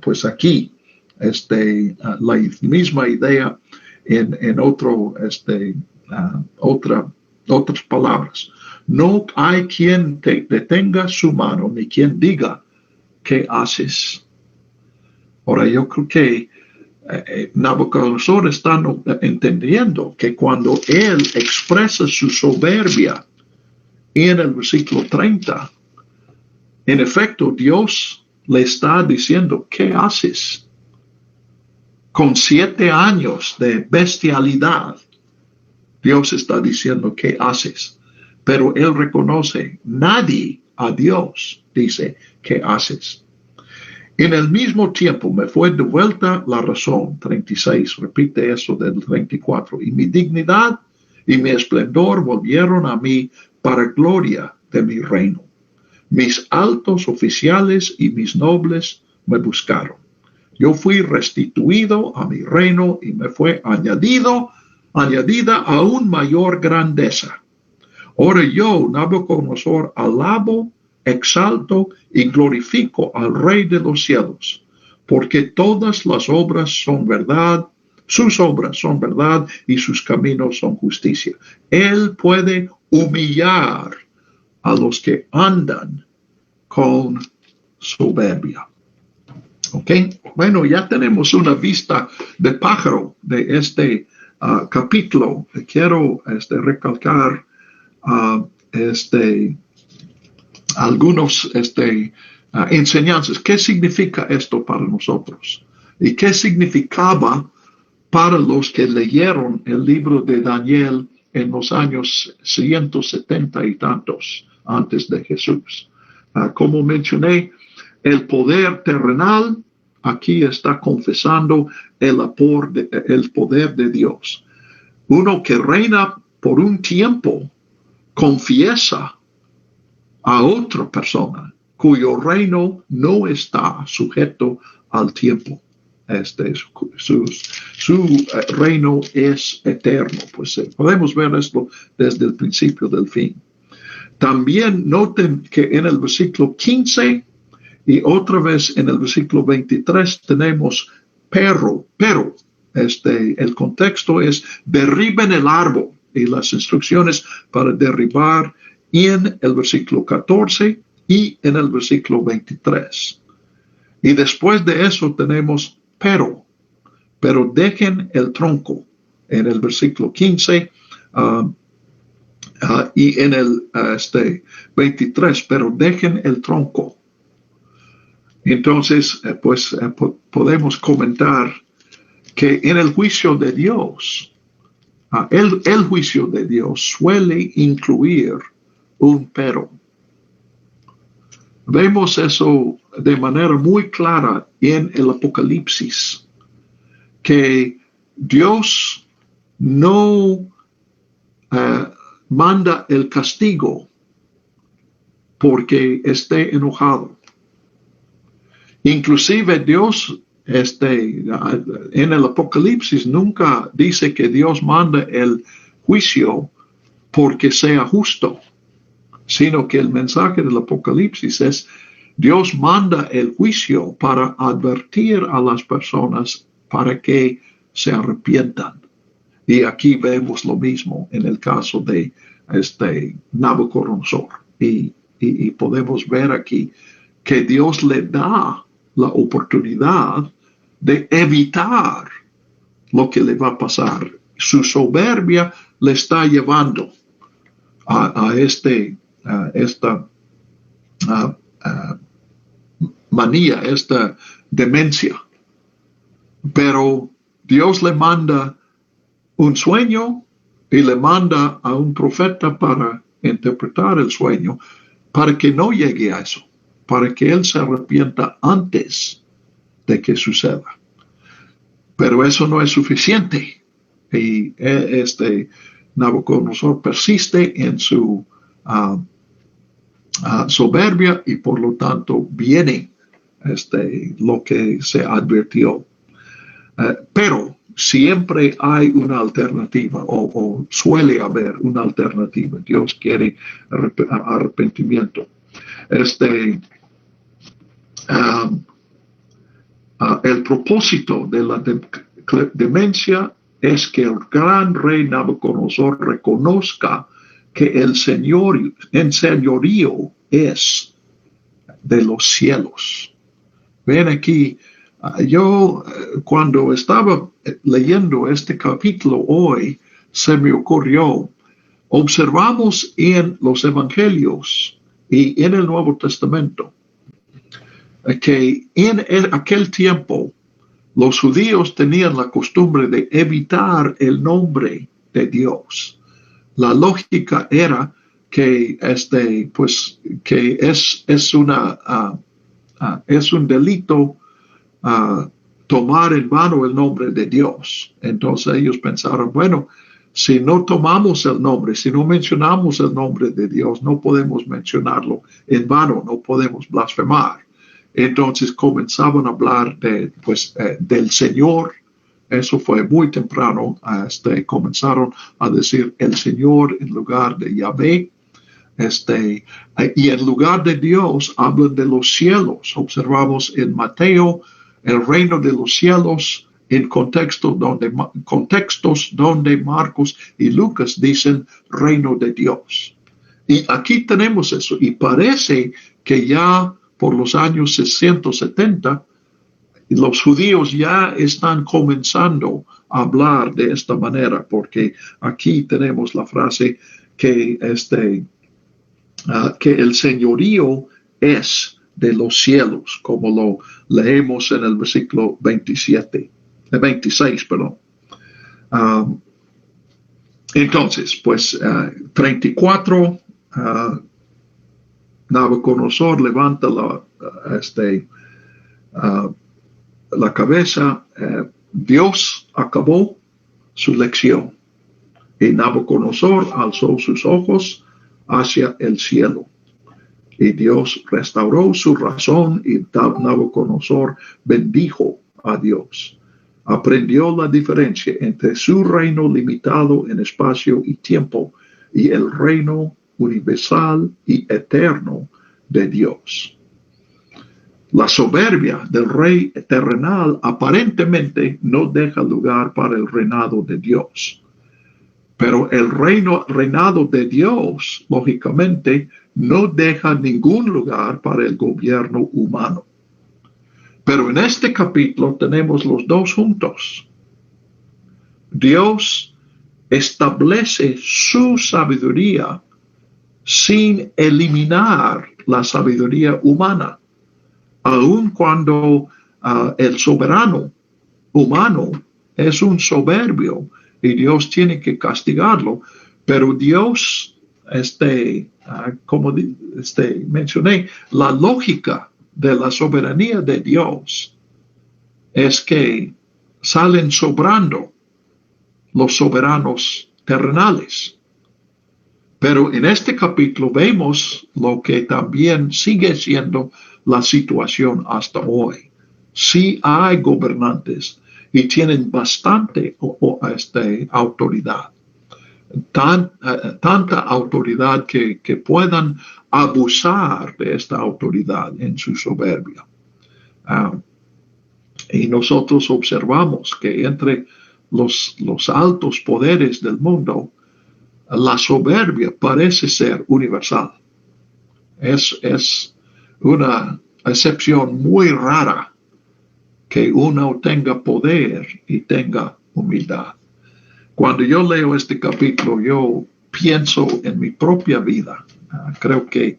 Pues aquí la misma idea en otras palabras. No hay quien te detenga su mano, ni quien diga qué haces. Ahora, yo creo que Nabucodonosor está entendiendo que cuando él expresa su soberbia en el versículo 30, en efecto, Dios le está diciendo, ¿qué haces? Con 7 años de bestialidad, Dios está diciendo, ¿qué haces? Pero él reconoce, nadie a Dios dice, ¿qué haces? En el mismo tiempo me fue devuelta la razón, 36, repite eso del 34, y mi dignidad y mi esplendor volvieron a mí para gloria de mi reino. Mis altos oficiales y mis nobles me buscaron. Yo fui restituido a mi reino y me fue añadida aún mayor grandeza. Ahora yo, Nabucodonosor, alabo, exalto y glorifico al Rey de los cielos, porque todas las obras son verdad, sus obras son verdad y sus caminos son justicia. Él puede humillar a los que andan con soberbia. ¿Ok? Bueno, ya tenemos una vista de pájaro de este capítulo. Quiero recalcar algunos enseñanzas. ¿Qué significa esto para nosotros? ¿Y qué significaba para los que leyeron el libro de Daniel en los años 170 y tantos antes de Jesús? Como mencioné, el poder terrenal aquí está confesando el poder de Dios. Uno que reina por un tiempo confiesa a otra persona cuyo reino no está sujeto al tiempo. Su reino es eterno. Pues podemos ver esto desde el principio del fin. También noten que en el versículo 15 y otra vez en el versículo 23 tenemos pero. El contexto es derriben el árbol y las instrucciones para derribar en el versículo 14 y en el versículo 23. Y después de eso tenemos pero dejen el tronco en el versículo 15 y en el 23, pero dejen el tronco. Entonces, podemos comentar que en el juicio de Dios, el juicio de Dios suele incluir un pero. Vemos eso de manera muy clara en el Apocalipsis, que Dios no manda el castigo porque esté enojado. Inclusive Dios en el Apocalipsis nunca dice que Dios manda el juicio porque sea justo, sino que el mensaje del Apocalipsis es Dios manda el juicio para advertir a las personas para que se arrepientan. Y aquí vemos lo mismo en el caso de Nabucodonosor. Y podemos ver aquí que Dios le da la oportunidad de evitar lo que le va a pasar. Su soberbia le está llevando a esta manía, esta demencia. Pero Dios le manda un sueño y le manda a un profeta para interpretar el sueño, para que no llegue a eso, para que él se arrepienta antes de que suceda. Pero eso no es suficiente. Y Nabucodonosor persiste en su soberbia y por lo tanto viene lo que se advirtió. Pero siempre hay una alternativa o suele haber una alternativa. Dios quiere arrepentimiento. El propósito de la demencia es que el gran rey Nabucodonosor reconozca que el señorío es de los cielos. Ven aquí, yo cuando estaba leyendo este capítulo hoy, se me ocurrió, observamos en los evangelios y en el Nuevo Testamento que en aquel tiempo los judíos tenían la costumbre de evitar el nombre de Dios. La lógica era que que es un delito tomar en vano el nombre de Dios. Entonces ellos pensaron, bueno, si no tomamos el nombre, si no mencionamos el nombre de Dios, no podemos mencionarlo en vano, no podemos blasfemar. Entonces comenzaban a hablar del Señor. Eso fue muy temprano. Comenzaron a decir el Señor en lugar de Yahvé. Y en lugar de Dios hablan de los cielos. Observamos en Mateo el reino de los cielos en contextos donde Marcos y Lucas dicen reino de Dios. Y aquí tenemos eso. Y parece que ya por los años 60, 70, los judíos ya están comenzando a hablar de esta manera, porque aquí tenemos la frase que el señorío es de los cielos, como lo leemos en el versículo 26. Entonces, 34, Nabucodonosor levanta la cabeza. Dios acabó su lección y Nabucodonosor alzó sus ojos hacia el cielo y Dios restauró su razón y Nabucodonosor bendijo a Dios. Aprendió la diferencia entre su reino limitado en espacio y tiempo y el reino universal y eterno de Dios. La soberbia del rey terrenal aparentemente no deja lugar para el reinado de Dios. Pero el reinado de Dios, lógicamente, no deja ningún lugar para el gobierno humano. Pero en este capítulo tenemos los dos juntos. Dios establece su sabiduría sin eliminar la sabiduría humana, aun cuando el soberano humano es un soberbio y Dios tiene que castigarlo, pero Dios, como mencioné, la lógica de la soberanía de Dios es que salen sobrando los soberanos terrenales. Pero en este capítulo vemos lo que también sigue siendo la situación hasta hoy. Sí hay gobernantes y tienen bastante autoridad. Tanta autoridad que puedan abusar de esta autoridad en su soberbia. Y nosotros observamos que entre los altos poderes del mundo, la soberbia parece ser universal. Es una excepción muy rara que uno tenga poder y tenga humildad. Cuando yo leo este capítulo, yo pienso en mi propia vida. Creo que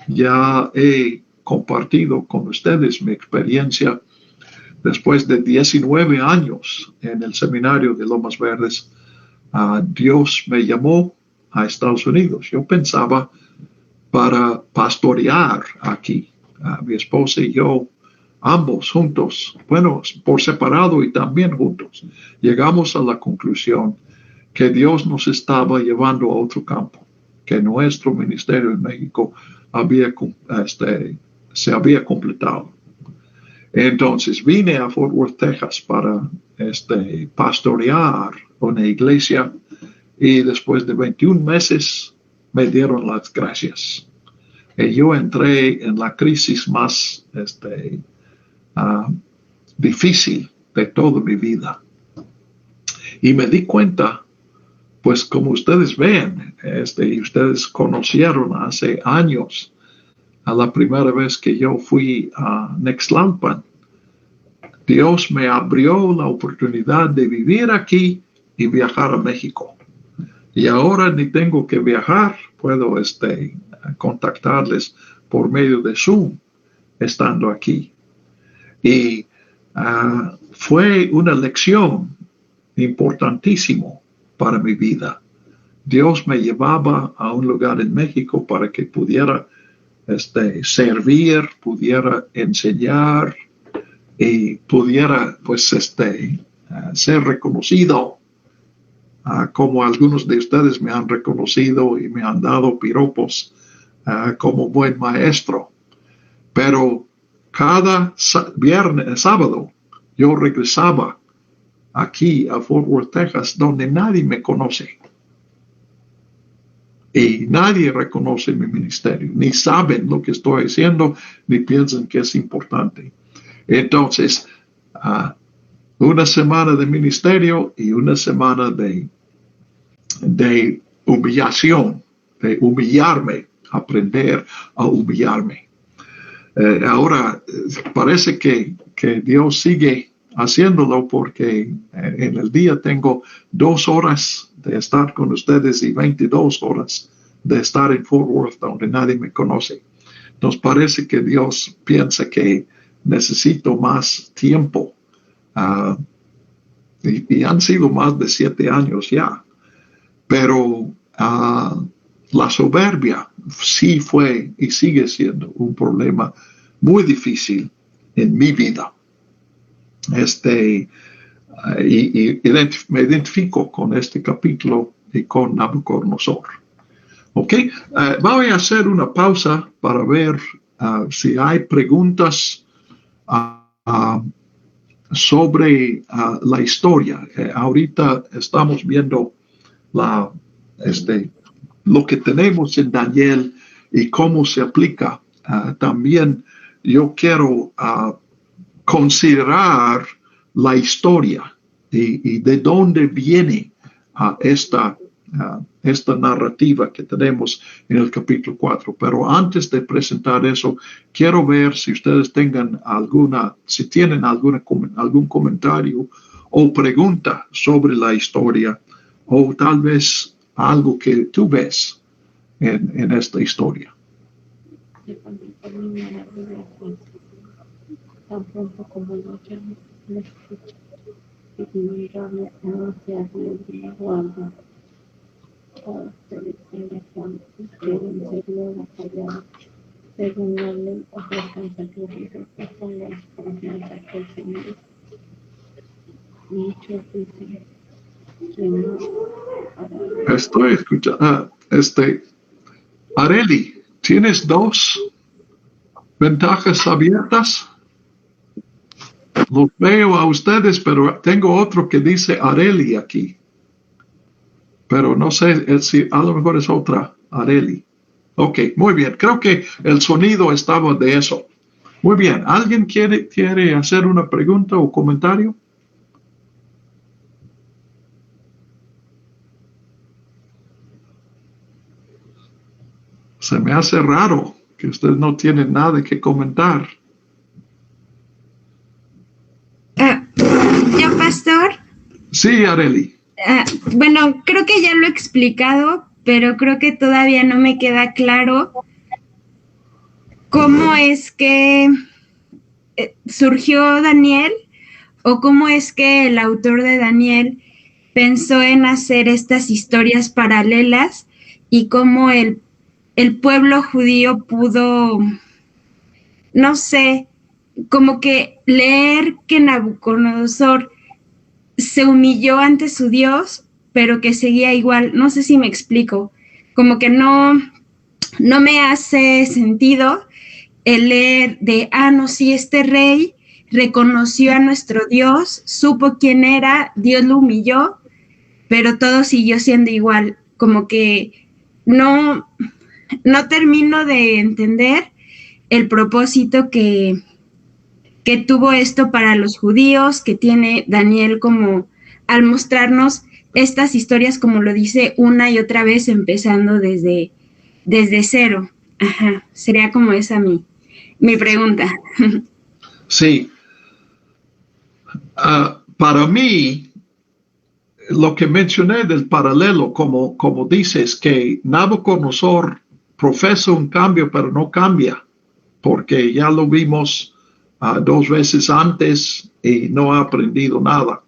ya he compartido con ustedes mi experiencia después de 19 años en el seminario de Lomas Verdes. Dios me llamó a Estados Unidos. Yo pensaba para pastorear aquí. Mi esposa y yo, ambos juntos, bueno, por separado y también juntos, llegamos a la conclusión que Dios nos estaba llevando a otro campo, que nuestro ministerio en México se había completado. Entonces vine a Fort Worth, Texas, para pastorear una iglesia, y después de 21 meses me dieron las gracias. Y yo entré en la crisis más difícil de toda mi vida. Y me di cuenta, pues como ustedes ven, y ustedes conocieron hace años, a la primera vez que yo fui a Nextlalpan, Dios me abrió la oportunidad de vivir aquí y viajar a México. Y ahora ni tengo que viajar, puedo contactarles por medio de Zoom, estando aquí. Y fue una lección importantísima para mi vida. Dios me llevaba a un lugar en México para que pudiera servir, pudiera enseñar y pudiera pues ser reconocido, como algunos de ustedes me han reconocido y me han dado piropos como buen maestro. Pero cada sábado yo regresaba aquí a Fort Worth, Texas, donde nadie me conoce. Y nadie reconoce mi ministerio, ni saben lo que estoy haciendo, ni piensan que es importante. Entonces, una semana de ministerio y una semana de humillación, de humillarme, aprender a humillarme. Ahora parece que Dios sigue haciéndolo, porque en el día tengo 2 horas de estar con ustedes y 22 horas de estar en Fort Worth, donde nadie me conoce. Nos parece que Dios piensa que necesito más tiempo, y han sido más de 7 años ya, pero la soberbia sí fue y sigue siendo un problema muy difícil en mi vida. Y me identifico con este capítulo y con Nabucodonosor. Ok, voy a hacer una pausa para ver si hay preguntas sobre la historia. Ahorita estamos viendo lo que tenemos en Daniel y cómo se aplica. También yo quiero considerar la historia y de dónde viene esta narrativa que tenemos en el capítulo 4. Pero antes de presentar eso, quiero ver si ustedes tienen algún comentario o pregunta sobre la historia, o tal vez algo que tú ves en esta historia. Tan pronto como lo llamo, me escucha, ignorarme no se hace guarda. Para ustedes deben ser luego callados, según la ley, ofrezcan sacrificios que pongan confianza que el Señor. Muchos dicen que no hará. Estoy escuchando. Areli, ¿tienes 2 ventajas abiertas? Los veo a ustedes, pero tengo otro que dice Areli aquí. Pero no sé si a lo mejor es otra Areli. Ok, muy bien. Creo que el sonido estaba de eso. Muy bien. ¿Alguien quiere hacer una pregunta o comentario? Se me hace raro que ustedes no tienen nada que comentar. ¿Yo, pastor? Sí, Areli. Bueno, creo que ya lo he explicado, pero creo que todavía no me queda claro cómo es que surgió Daniel, o cómo es que el autor de Daniel pensó en hacer estas historias paralelas, y cómo el el pueblo judío pudo, no sé, como que leer que Nabucodonosor se humilló ante su Dios, pero que seguía igual. No sé si me explico. Como que no me hace sentido el leer de, no, sí, este rey reconoció a nuestro Dios, supo quién era, Dios lo humilló, pero todo siguió siendo igual. Como que no termino de entender el propósito que tuvo esto para los judíos, que tiene Daniel como al mostrarnos estas historias, como lo dice una y otra vez, empezando desde cero. Ajá, sería como esa mi pregunta. Sí. Para mí, lo que mencioné del paralelo, como dices, que Nabucodonosor profesa un cambio, pero no cambia, porque ya lo vimos 2 veces antes y no ha aprendido nada.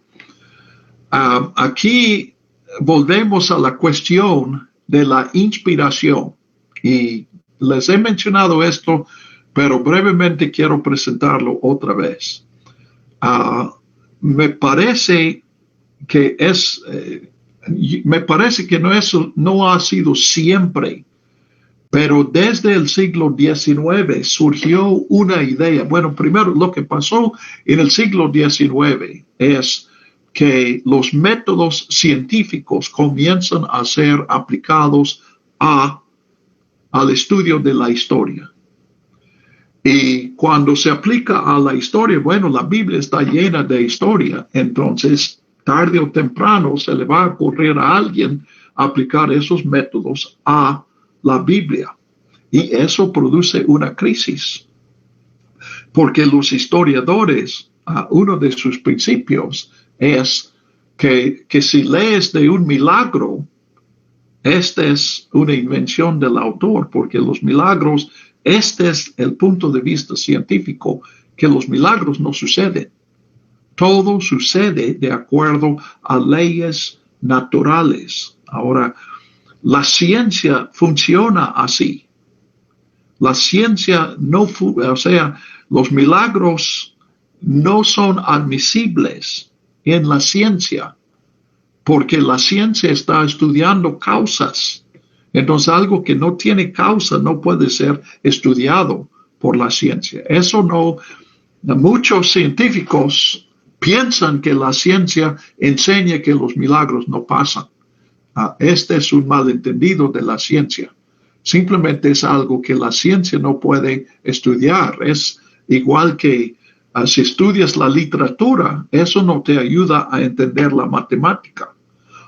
Aquí volvemos a la cuestión de la inspiración, y les he mencionado esto, pero brevemente quiero presentarlo otra vez. Me parece que no ha sido siempre, pero desde el siglo XIX surgió una idea. Bueno, primero lo que pasó en el siglo XIX es que los métodos científicos comienzan a ser aplicados al estudio de la historia. Y cuando se aplica a la historia, bueno, la Biblia está llena de historia, entonces tarde o temprano se le va a ocurrir a alguien aplicar esos métodos a la Biblia. Y eso produce una crisis, porque los historiadores, uno de sus principios es que si lees de un milagro, esta es una invención del autor, porque los milagros, este es el punto de vista científico, que los milagros no suceden. Todo sucede de acuerdo a leyes naturales. Ahora, la ciencia funciona así. La ciencia los milagros no son admisibles en la ciencia, porque la ciencia está estudiando causas. Entonces, algo que no tiene causa no puede ser estudiado por la ciencia. Muchos científicos piensan que la ciencia enseña que los milagros no pasan. Este es un malentendido de la ciencia. Simplemente es algo que la ciencia no puede estudiar. Es igual que si estudias la literatura, eso no te ayuda a entender la matemática.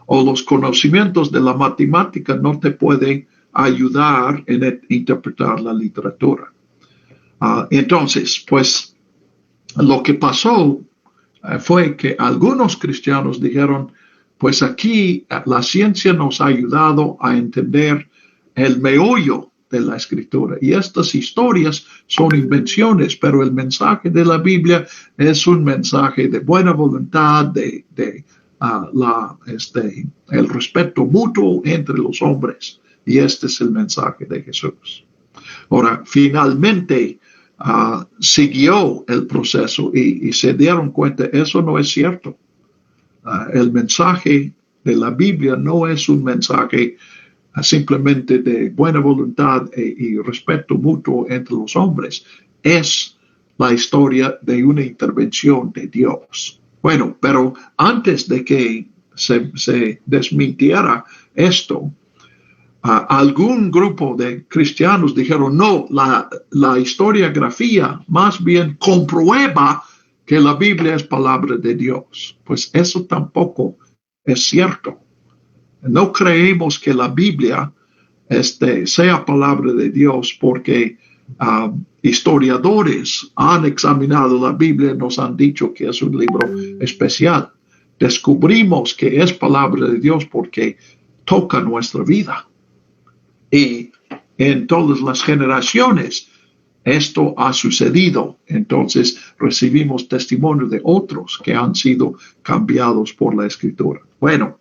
O los conocimientos de la matemática no te pueden ayudar en interpretar la literatura. Entonces, pues, lo que pasó fue que algunos cristianos dijeron, pues aquí la ciencia nos ha ayudado a entender el meollo de la escritura. Y estas historias son invenciones, pero el mensaje de la Biblia es un mensaje de buena voluntad, el respeto mutuo entre los hombres. Y este es el mensaje de Jesús. Ahora, finalmente siguió el proceso y se dieron cuenta, eso no es cierto. El mensaje de la Biblia no es un mensaje simplemente de buena voluntad y respeto mutuo entre los hombres. Es la historia de una intervención de Dios. Bueno, pero antes de que se desmintiera esto, algún grupo de cristianos dijeron, no, la historiografía más bien comprueba que la Biblia es palabra de Dios. Pues eso tampoco es cierto. No creemos que la Biblia sea palabra de Dios porque historiadores han examinado la Biblia y nos han dicho que es un libro especial. Descubrimos que es palabra de Dios porque toca nuestra vida. Y en todas las generaciones esto ha sucedido. Entonces recibimos testimonio de otros que han sido cambiados por la Escritura. Bueno,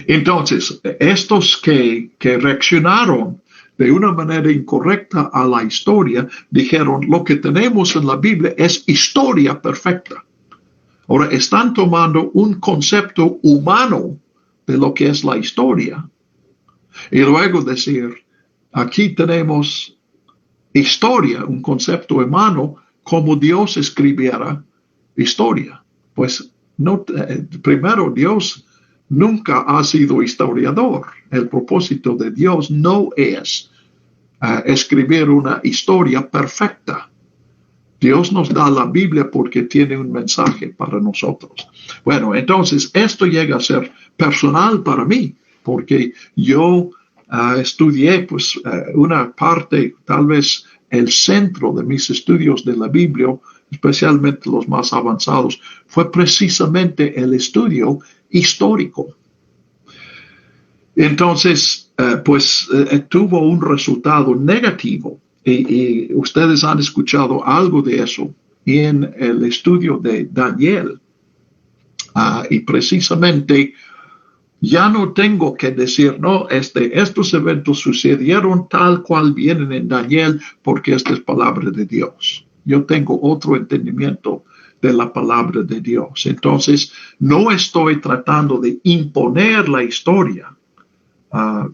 entonces estos que reaccionaron de una manera incorrecta a la historia, dijeron lo que tenemos en la Biblia es historia perfecta. Ahora están tomando un concepto humano de lo que es la historia y luego decir, aquí tenemos historia, un concepto humano, como Dios escribiera historia. Pues no, primero, Dios nunca ha sido historiador. El propósito de Dios no es escribir una historia perfecta. Dios nos da la Biblia porque tiene un mensaje para nosotros. Bueno, entonces esto llega a ser personal para mí, porque yo estudié pues una parte, tal vez el centro de mis estudios de la Biblia, especialmente los más avanzados, fue precisamente el estudio histórico. Entonces, tuvo un resultado negativo y ustedes han escuchado algo de eso en el estudio de Daniel. Y precisamente ya no tengo que decir, no, estos eventos sucedieron tal cual vienen en Daniel porque esta es palabra de Dios. Yo tengo otro entendimiento de la palabra de Dios. Entonces, no estoy tratando de imponer la historia,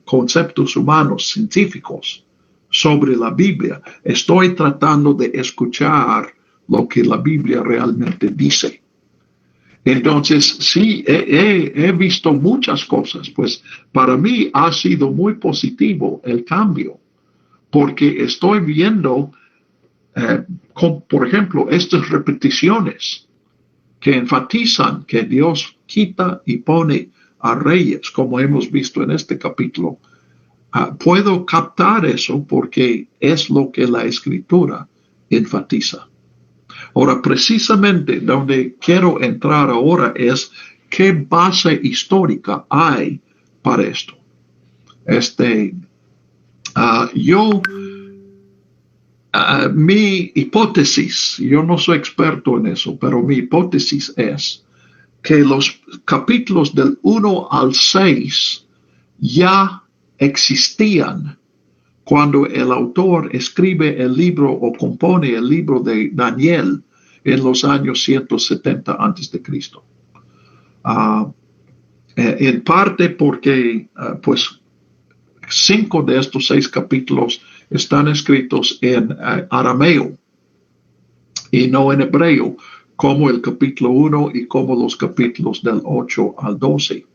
conceptos humanos, científicos, sobre la Biblia. Estoy tratando de escuchar lo que la Biblia realmente dice. Entonces, sí, he visto muchas cosas, pues para mí ha sido muy positivo el cambio, porque estoy viendo, por ejemplo, estas repeticiones que enfatizan que Dios quita y pone a reyes, como hemos visto en este capítulo. Puedo captar eso porque es lo que la Escritura enfatiza. Ahora, precisamente donde quiero entrar ahora es qué base histórica hay para esto. Mi hipótesis, yo no soy experto en eso, pero mi hipótesis es que los capítulos del 1 al 6 ya existían cuando el autor escribe el libro o compone el libro de Daniel en los años 170 antes de Cristo. En parte porque, pues, 5 de estos 6 capítulos están escritos en arameo y no en hebreo, como el capítulo 1 y como los capítulos del 8 al 12.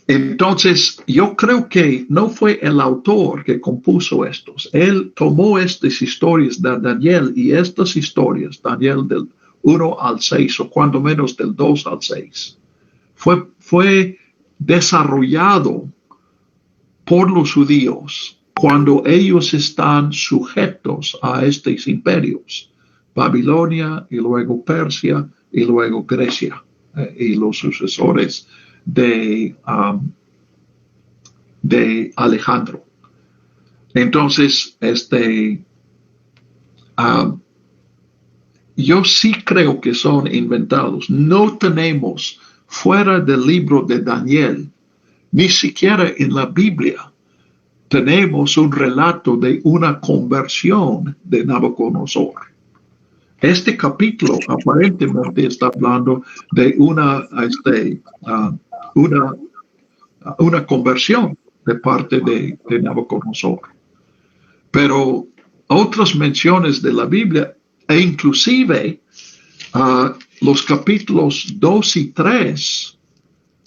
Entonces, yo creo que no fue el autor que compuso estos. Él tomó estas historias de Daniel y estas historias, Daniel del 1 al 6, o cuando menos del 2 al 6, fue desarrollado por los judíos cuando ellos están sujetos a estos imperios, Babilonia y luego Persia y luego Grecia, y los sucesores de Alejandro. Entonces, yo sí creo que son inventados. No tenemos fuera del libro de Daniel, ni siquiera en la Biblia, tenemos un relato de una conversión de Nabucodonosor. Este capítulo aparentemente está hablando de una conversión de parte de Nabucodonosor. Pero otras menciones de la Biblia, e inclusive los capítulos 2 y 3,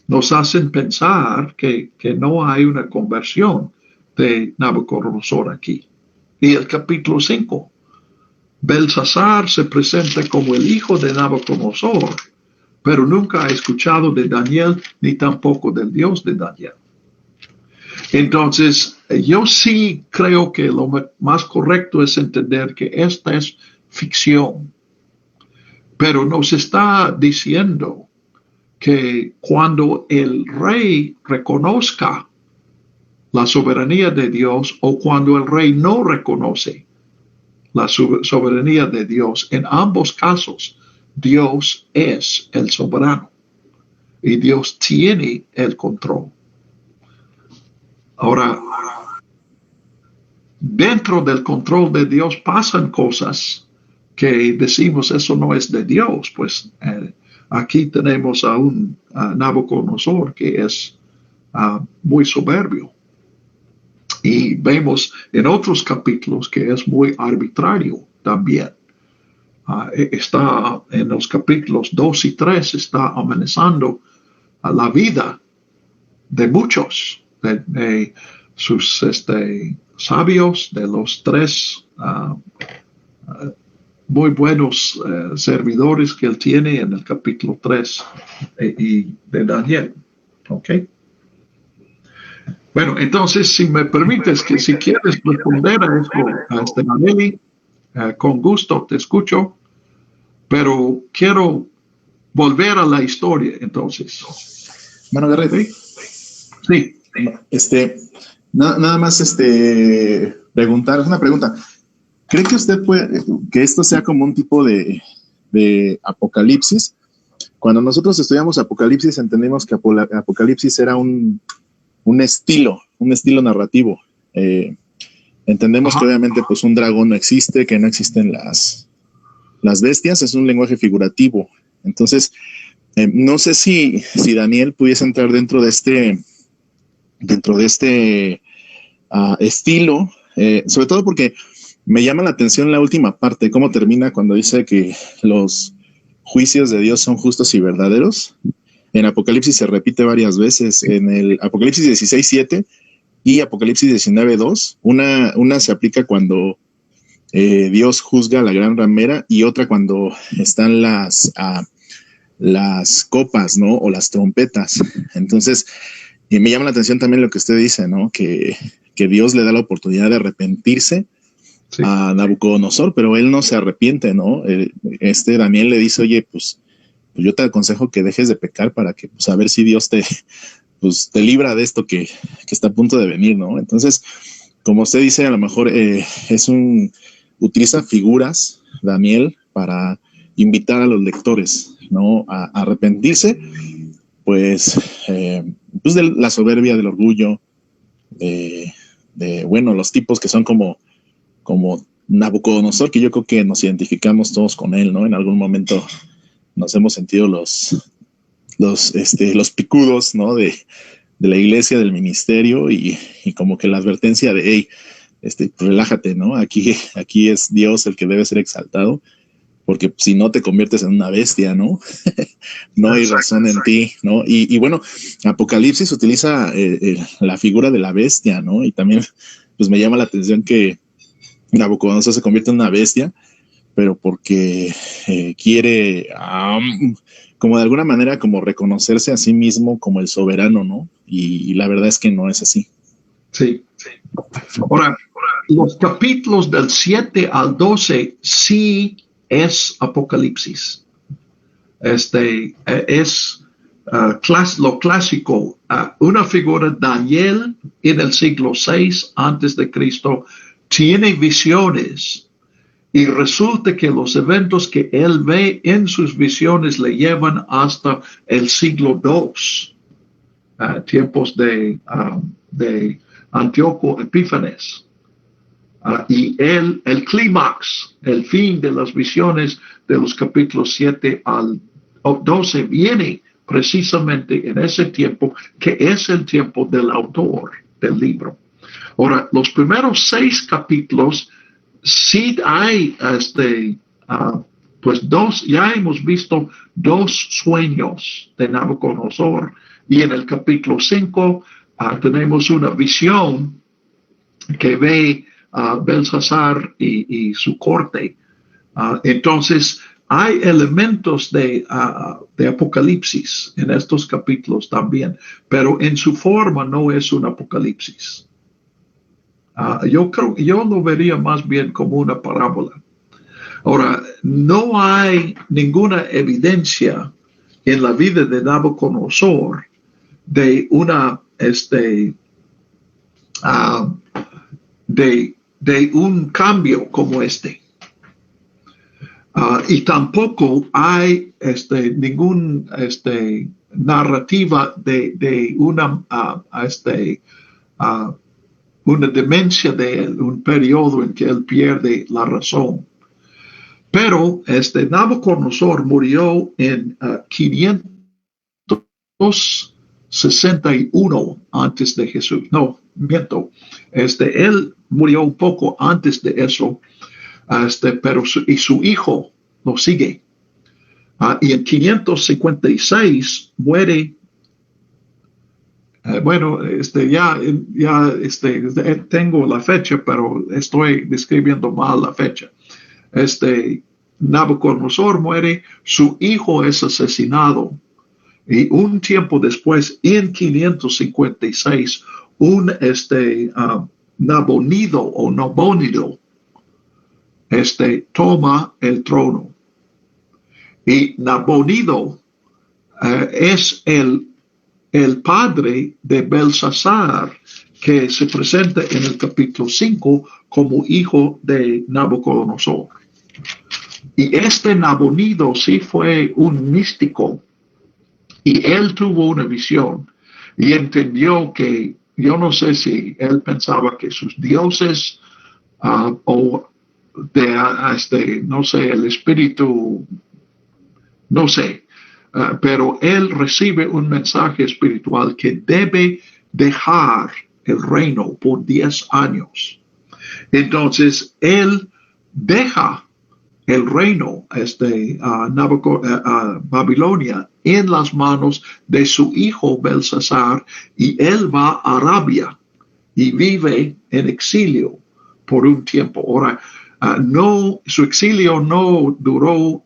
nos hacen pensar que no hay una conversión de Nabucodonosor aquí. Y el capítulo 5, Belsasar se presenta como el hijo de Nabucodonosor, pero nunca ha escuchado de Daniel ni tampoco del Dios de Daniel. Entonces, yo sí creo que lo más correcto es entender que esta es ficción, pero nos está diciendo que cuando el rey reconozca la soberanía de Dios o cuando el rey no reconoce la soberanía de Dios, en ambos casos, Dios es el soberano y Dios tiene el control. Ahora, dentro del control de Dios pasan cosas que decimos eso no es de Dios. Pues aquí tenemos a un Nabucodonosor que es muy soberbio. Y vemos en otros capítulos que es muy arbitrario también. Está en los capítulos 2 y 3, está amenazando a la vida de muchos, de sus sabios, de los tres muy buenos servidores que él tiene en el capítulo 3 y de Daniel. ¿Ok? Bueno, entonces, si me permites, que si quieres responder a esto, Nelly, con gusto te escucho, pero quiero volver a la historia, entonces. Mano Garrett. Sí. Nada más preguntar, es una pregunta. ¿Cree que usted que esto sea como un tipo de apocalipsis? Cuando nosotros estudiamos Apocalipsis, entendimos que Apocalipsis era un estilo narrativo. Entendemos que obviamente pues un dragón no existe, que no existen las bestias, es un lenguaje figurativo. Entonces, no sé si Daniel pudiese entrar dentro de este estilo, sobre todo porque me llama la atención la última parte, cómo termina cuando dice que los juicios de Dios son justos y verdaderos. En Apocalipsis se repite varias veces, en el Apocalipsis 16:7 y Apocalipsis 19:2. Una se aplica cuando Dios juzga a la gran ramera y otra cuando están las copas, ¿no? O las trompetas. Entonces, me llama la atención también lo que usted dice, ¿no? Que Dios le da la oportunidad de arrepentirse a Nabucodonosor, pero él no se arrepiente, ¿no? Daniel le dice, oye, pues yo te aconsejo que dejes de pecar para que, pues, a ver si Dios te libra de esto que está a punto de venir, ¿no? Entonces, como usted dice, a lo mejor utiliza figuras, Daniel, para invitar a los lectores, ¿no? A arrepentirse, pues de la soberbia, del orgullo, bueno, los tipos que son como Nabucodonosor, que yo creo que nos identificamos todos con él, ¿no? En algún momento nos hemos sentido los picudos, ¿no? De la iglesia, del ministerio, y como que la advertencia de, hey, relájate, ¿no? Aquí es Dios el que debe ser exaltado, porque si no te conviertes en una bestia, ¿no? No hay razón en ti, ¿no? Y bueno, Apocalipsis utiliza la figura de la bestia, ¿no? Y también, pues me llama la atención que Nabucodonosor se convierte en una bestia, pero porque quiere, como de alguna manera, como reconocerse a sí mismo como el soberano, ¿no? Y la verdad es que no es así. Sí. Ahora, los capítulos del 7 al 12 sí es Apocalipsis. Es lo clásico, una figura, Daniel, en el siglo 6 antes de Cristo, tiene visiones y resulta que los eventos que él ve en sus visiones le llevan hasta el siglo 2, tiempos de Antíoco Epífanes. Y el clímax, el fin de las visiones de los capítulos 7 al 12 viene precisamente en ese tiempo, que es el tiempo del autor del libro. Ahora, los primeros 6 capítulos, sí hay, pues ya hemos visto 2 sueños de Nabucodonosor, y en el capítulo 5 tenemos una visión que ve Belsasar y su corte. Entonces, hay elementos de Apocalipsis en estos capítulos también, pero en su forma no es un Apocalipsis. Yo lo vería más bien como una parábola. Ahora, no hay ninguna evidencia en la vida de Nabucodonosor de de un cambio como este. Y tampoco hay ninguna narrativa de una una demencia de él, un periodo en que él pierde la razón. Pero Nabucodonosor murió en 561 antes de Jesús. No, miento. Él murió un poco antes de eso, pero su hijo lo sigue. Y en 556 muere. Tengo la fecha, pero estoy describiendo mal la fecha. Nabucodonosor muere, su hijo es asesinado, y un tiempo después, en 556, un Nabonido o Nabónido toma el trono. Y Nabonido es el padre de Belsasar, que se presenta en el capítulo 5 como hijo de Nabucodonosor. Y Nabonido sí fue un místico, y él tuvo una visión y entendió que, yo no sé si él pensaba que sus dioses o no sé, el espíritu, no sé, pero él recibe un mensaje espiritual que debe dejar el reino por 10 años. Entonces, él deja el reino Babilonia en las manos de su hijo Belsasar, y él va a Arabia y vive en exilio por un tiempo. Ahora, su exilio no duró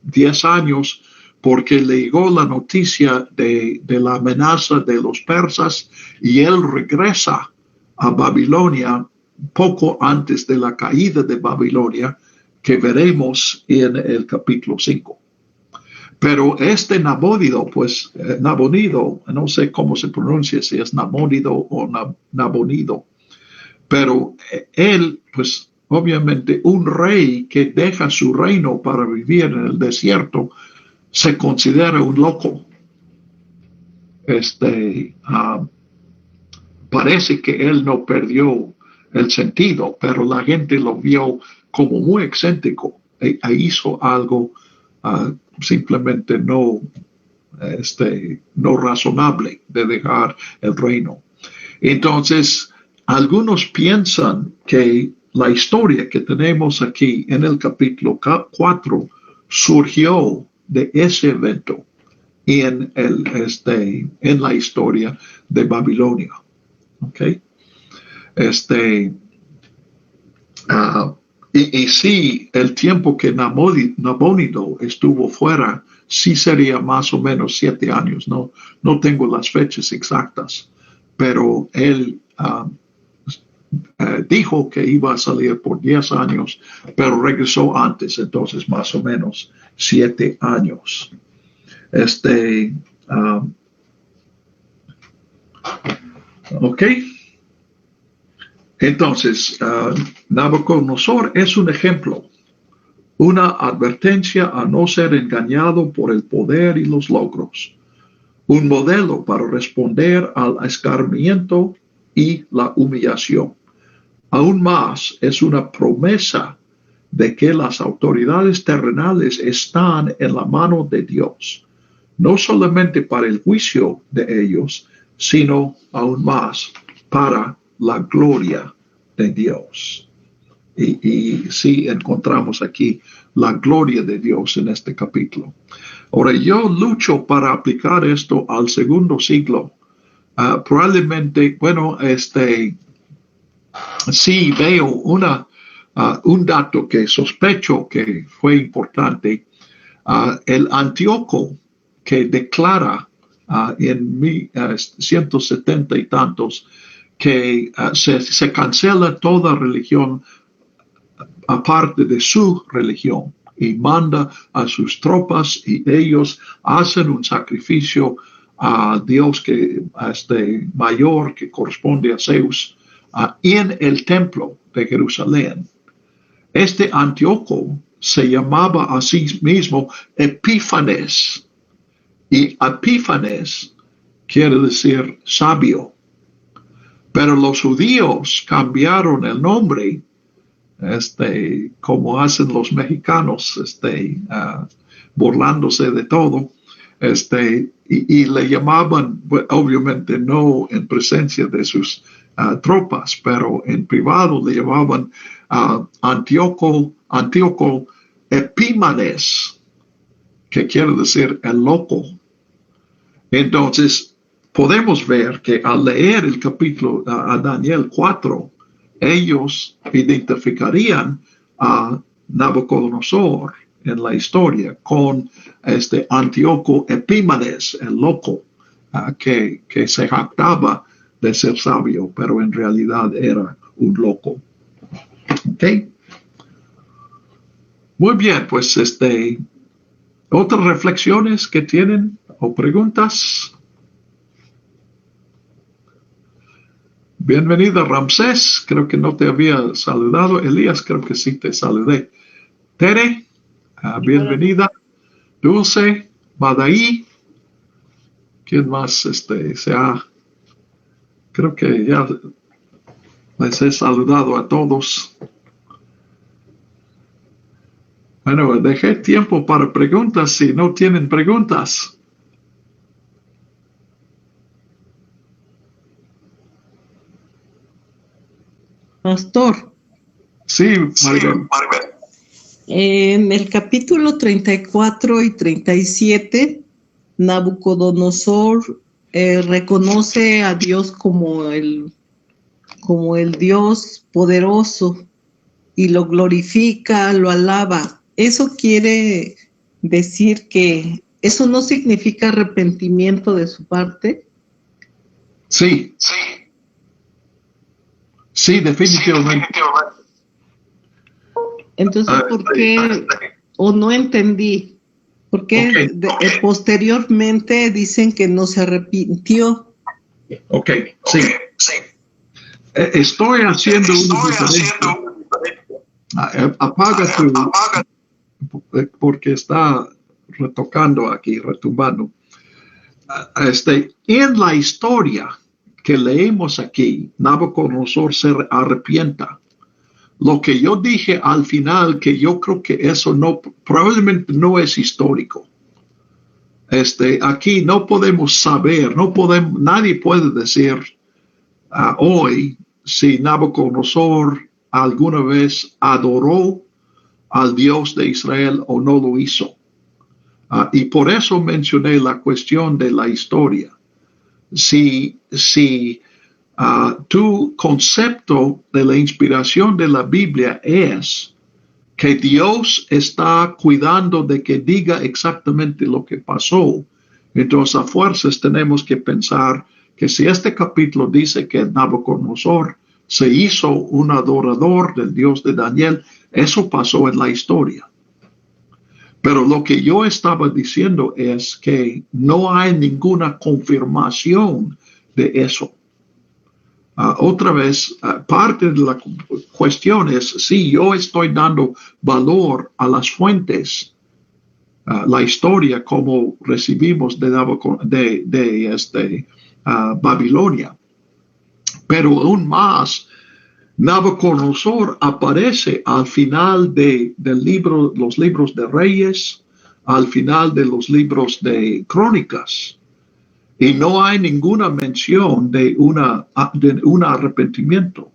10 años, porque le llegó la noticia de la amenaza de los persas, y él regresa a Babilonia poco antes de la caída de Babilonia, que veremos en el capítulo 5. Pero Nabónido, Nabonido, no sé cómo se pronuncia, si es Nabónido o Nabonido, pero él, pues obviamente un rey que deja su reino para vivir en el desierto, se considera un loco. Parece que él no perdió el sentido, pero la gente lo vio como muy excéntrico e hizo algo simplemente no razonable de dejar el reino. Entonces, algunos piensan que la historia que tenemos aquí en el capítulo 4 surgió de ese evento en la historia de Babilonia. Okay. Y sí, el tiempo que Nabónido estuvo fuera, sí sería más o menos 7 años. No tengo las fechas exactas, pero él dijo que iba a salir por 10 años, pero regresó antes, entonces más o menos 7 años. Ok. Entonces, Nabucodonosor es un ejemplo, una advertencia a no ser engañado por el poder y los logros, un modelo para responder al escarmiento y la humillación. Aún más, es una promesa de que las autoridades terrenales están en la mano de Dios, no solamente para el juicio de ellos, sino aún más para la gloria de Dios. Y sí encontramos aquí la gloria de Dios en este capítulo. Ahora, yo lucho para aplicar esto al segundo siglo. Probablemente, sí veo un dato que sospecho que fue importante. El Antíoco, que declara en 170 y tantos que se cancela toda religión aparte de su religión, y manda a sus tropas, y ellos hacen un sacrificio a Dios mayor, que corresponde a Zeus, en el templo de Jerusalén. Antíoco se llamaba a sí mismo Epífanes, y Epífanes quiere decir sabio, Pero los judíos cambiaron el nombre, como hacen los mexicanos, burlándose de todo, y le llamaban, obviamente no en presencia de sus tropas, pero en privado le llamaban Antíoco Epímanes, que quiere decir el loco. Entonces, podemos ver que al leer el capítulo a Daniel 4, ellos identificarían a Nabucodonosor en la historia con Antíoco Epímanes, el loco, que se jactaba de ser sabio, pero en realidad era un loco. ¿Ok? Muy bien, pues ¿otras reflexiones que tienen o preguntas? Bienvenida, Ramsés. Creo que no te había saludado. Elías, creo que sí te saludé. Tere, bienvenida. Dulce, Badaí. ¿Quién más creo que ya les he saludado a todos. Bueno, dejé tiempo para preguntas si no tienen preguntas. Pastor. Sí, Maribel. En el capítulo 34 y 37, Nabucodonosor reconoce a Dios como el Dios poderoso y lo glorifica, lo alaba. Eso quiere decir que eso no significa arrepentimiento de su parte. Sí, definitivamente. Entonces, ¿por qué? O no entendí. ¿Por qué posteriormente dicen que no se arrepintió? Ok, sí. Estoy haciendo una diferencia. Apaga porque está retocando aquí, retumbando. En la historia que leemos aquí, Nabucodonosor se arrepienta. Lo que yo dije al final, que yo creo que eso probablemente no es histórico. Aquí no podemos saber, nadie puede decir hoy si Nabucodonosor alguna vez adoró al Dios de Israel o no lo hizo. Y por eso mencioné la cuestión de la historia. Si tu concepto de la inspiración de la Biblia es que Dios está cuidando de que diga exactamente lo que pasó, entonces a fuerzas tenemos que pensar que si este capítulo dice que Nabucodonosor se hizo un adorador del Dios de Daniel, eso pasó en la historia. Pero lo que yo estaba diciendo es que no hay ninguna confirmación de eso. Otra vez, parte de la cuestión es si yo estoy dando valor a las fuentes, la historia como recibimos de Babilonia. Pero aún más, Nabucodonosor aparece al final los libros de Reyes, al final de los libros de Crónicas. Y no hay ninguna mención de un arrepentimiento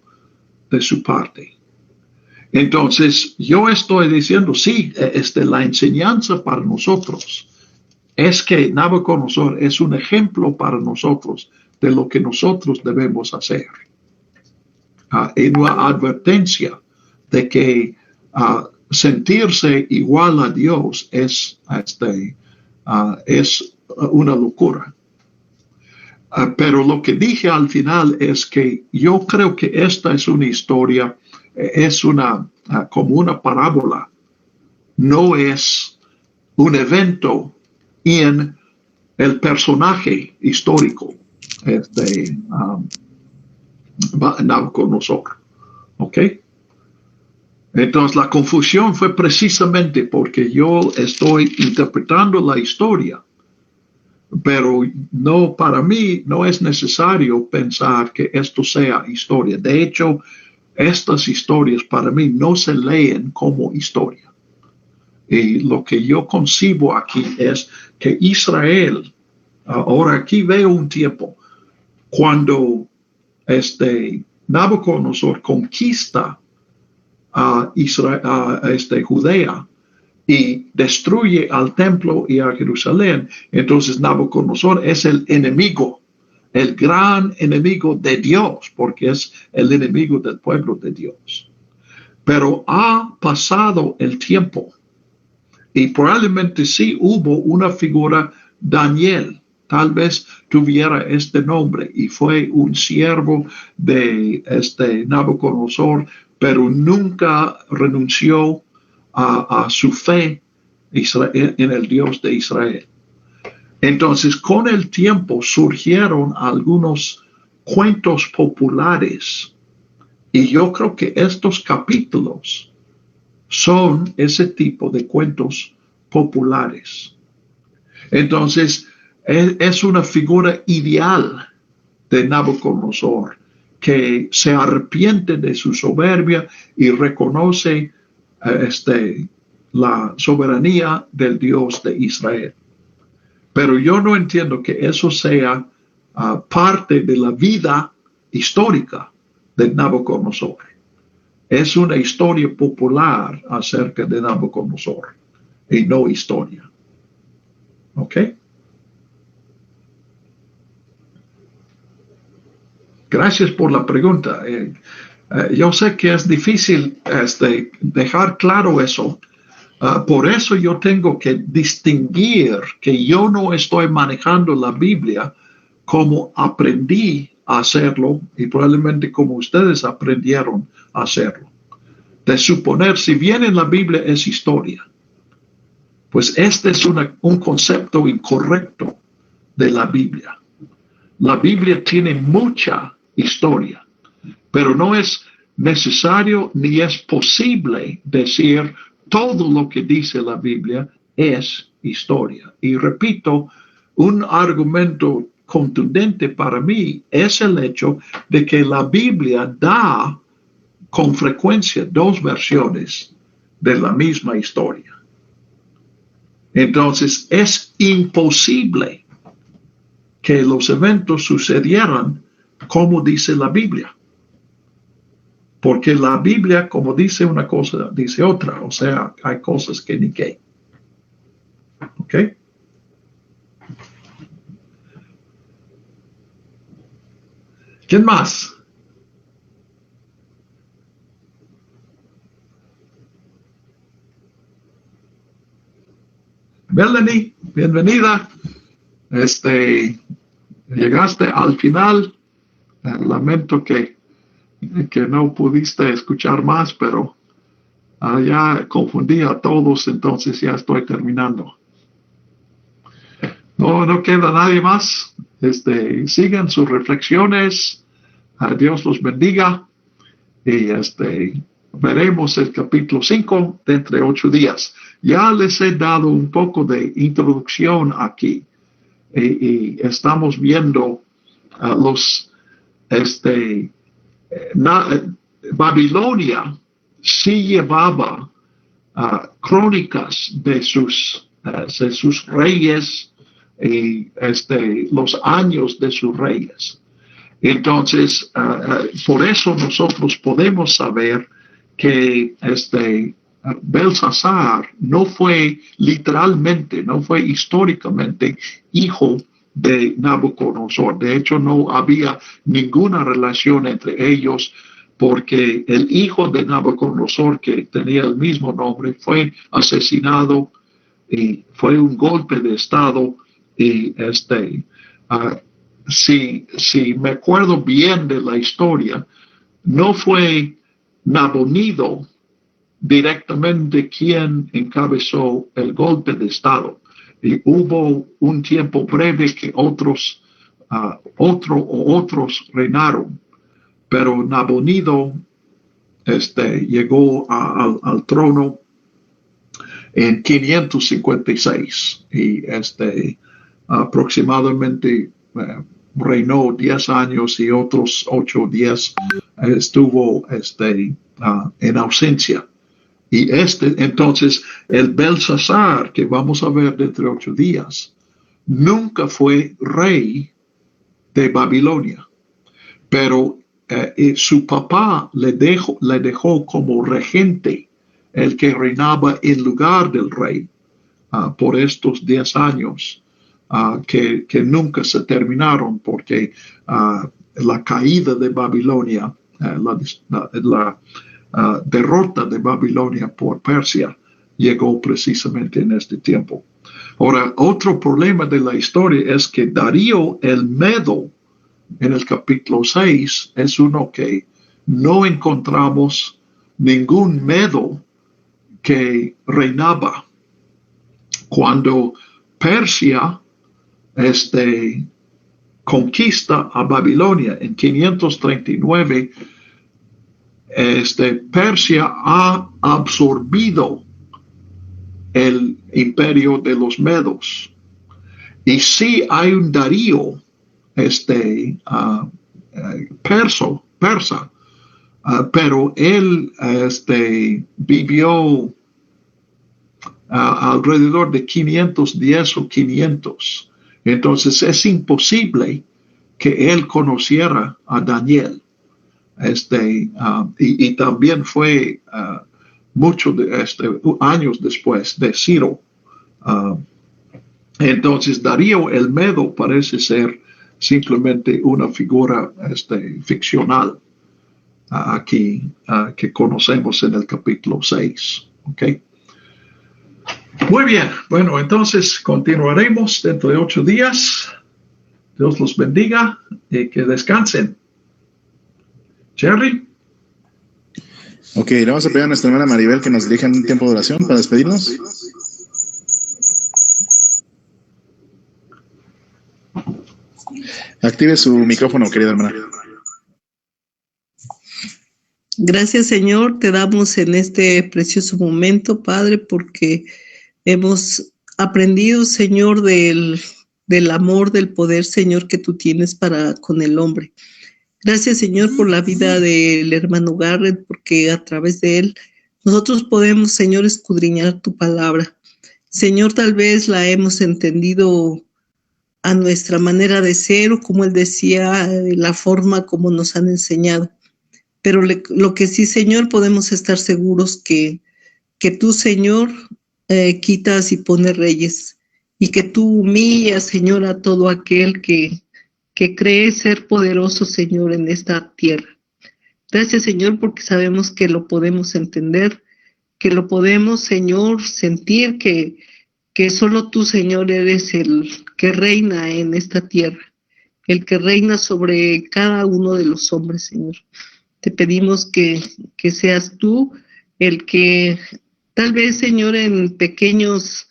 de su parte. Entonces, yo estoy diciendo, sí, la enseñanza para nosotros es que Nabucodonosor es un ejemplo para nosotros de lo que nosotros debemos hacer. En una advertencia de que sentirse igual a Dios es una locura. Pero lo que dije al final es que yo creo que esta es una historia, es como una parábola, no es un evento en el personaje histórico de Nabucodonosor. ¿Ok? Entonces la confusión fue precisamente porque yo estoy interpretando la historia pero no, para mí no es necesario pensar que esto sea historia. De hecho, estas historias para mí no se leen como historia. Y lo que yo concibo aquí es que Israel, ahora aquí veo un tiempo cuando Nabucodonosor conquista a Israel, Judea y destruye al templo y a Jerusalén. Entonces Nabucodonosor es el enemigo, el gran enemigo de Dios, porque es el enemigo del pueblo de Dios. Pero ha pasado el tiempo y probablemente sí hubo una figura, Daniel, tal vez tuviera este nombre y fue un siervo de Nabucodonosor, pero nunca renunció a su fe en el Dios de Israel. Entonces, con el tiempo surgieron algunos cuentos populares y yo creo que estos capítulos son ese tipo de cuentos populares. Entonces, es una figura ideal de Nabucodonosor que se arrepiente de su soberbia y reconoce la soberanía del Dios de Israel. Pero yo no entiendo que eso sea parte de la vida histórica de Nabucodonosor. Es una historia popular acerca de Nabucodonosor y no historia. ¿Ok? Gracias por la pregunta. Yo sé que es difícil dejar claro eso. Por eso yo tengo que distinguir que yo no estoy manejando la Biblia como aprendí a hacerlo y probablemente como ustedes aprendieron a hacerlo. De suponer, si bien en la Biblia es historia, pues este es un concepto incorrecto de la Biblia. La Biblia tiene mucha historia, pero no es necesario ni es posible decir todo lo que dice la Biblia es historia. Y repito, un argumento contundente para mí es el hecho de que la Biblia da con frecuencia dos versiones de la misma historia. Entonces es imposible que los eventos sucedieran como dice la Biblia. Porque la Biblia, como dice una cosa, dice otra. O sea, hay cosas que ni qué. ¿Ok? ¿Quién más? Melanie, bienvenida. Llegaste al final. Lamento que no pudiste escuchar más, pero ya confundí a todos, entonces ya estoy terminando. No queda nadie más. Sigan sus reflexiones. Dios los bendiga. Y veremos el capítulo 5 dentro de 8 días. Ya les he dado un poco de introducción aquí. Y estamos viendo Babilonia sí llevaba crónicas de sus reyes y los años de sus reyes. Entonces, por eso nosotros podemos saber que Belsasar no fue literalmente, no fue históricamente hijo de Nabucodonosor. De hecho, no había ninguna relación entre ellos porque el hijo de Nabucodonosor, que tenía el mismo nombre, fue asesinado y fue un golpe de estado. Y si me acuerdo bien de la historia, no fue Nabonido directamente quien encabezó el golpe de estado. Y hubo un tiempo breve que otros reinaron, pero Nabonido llegó al trono en 556 y aproximadamente reinó 10 años y otros 8 o 10 estuvo en ausencia. Y entonces, el Belsasar, que vamos a ver dentro de 8 días, nunca fue rey de Babilonia, pero su papá le dejó como regente, el que reinaba en lugar del rey, por estos 10 años, que nunca se terminaron, porque la caída de Babilonia, la derrota de Babilonia por Persia, llegó precisamente en este tiempo. Ahora, otro problema de la historia es que Darío el Medo, en el capítulo 6, es uno que no encontramos ningún Medo que reinaba. Cuando Persia conquista a Babilonia en 539, Persia ha absorbido el imperio de los Medos. Y sí hay un Darío persa, pero él vivió alrededor de 510 o 500. Entonces es imposible que él conociera a Daniel. Y también fue muchos años después de Ciro. Entonces Darío el Medo parece ser simplemente una figura ficcional aquí que conocemos en el capítulo 6. ¿Okay? Muy bien, bueno, entonces continuaremos dentro de 8 días. Dios los bendiga y que descansen. Jerry. Ok, le vamos a pedir a nuestra hermana Maribel que nos dirija un tiempo de oración para despedirnos. Active su micrófono, querida hermana. Gracias, Señor, te damos en este precioso momento, Padre, porque hemos aprendido, Señor, del amor, del poder, Señor, que tú tienes para con el hombre. Gracias, Señor, por la vida del hermano Garrett, porque a través de él nosotros podemos, Señor, escudriñar tu palabra. Señor, tal vez la hemos entendido a nuestra manera de ser, o como él decía, la forma como nos han enseñado. Pero lo que sí, Señor, podemos estar seguros que tú, Señor, quitas y pones reyes, y que tú humillas, Señor, a todo aquel que cree ser poderoso, Señor, en esta tierra. Gracias, Señor, porque sabemos que lo podemos entender, que lo podemos, Señor, sentir, que solo tú, Señor, eres el que reina en esta tierra, el que reina sobre cada uno de los hombres, Señor. Te pedimos que seas tú el que tal vez, Señor, en pequeños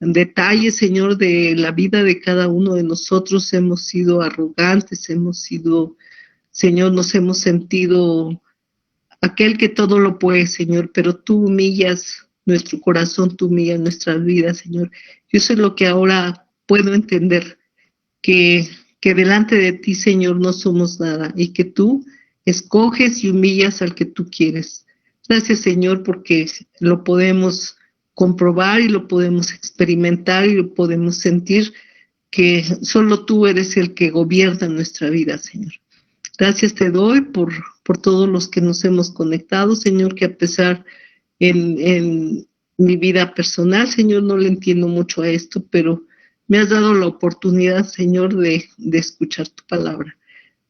detalles, Señor, de la vida de cada uno de nosotros hemos sido arrogantes, hemos sido, Señor, nos hemos sentido aquel que todo lo puede, Señor, pero tú humillas nuestro corazón, tú humillas nuestras vidas, Señor. Yo sé lo que ahora puedo entender, que delante de ti, Señor, no somos nada y que tú escoges y humillas al que tú quieres. Gracias, Señor, porque lo podemos comprobar y lo podemos experimentar y lo podemos sentir, que solo tú eres el que gobierna nuestra vida, Señor. Gracias te doy por todos los que nos hemos conectado, Señor, que a pesar en mi vida personal, Señor, no le entiendo mucho a esto, pero me has dado la oportunidad, Señor, de escuchar tu palabra.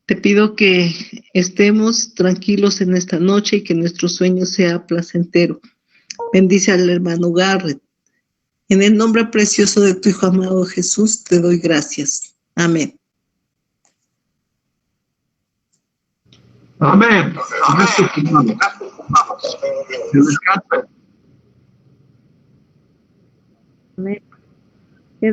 Te pido que estemos tranquilos en esta noche y que nuestro sueño sea placentero. Bendice al hermano Garrett. En el nombre precioso de tu Hijo amado Jesús, te doy gracias. Amén. Amén. Amén. Que descansen. Amén. Que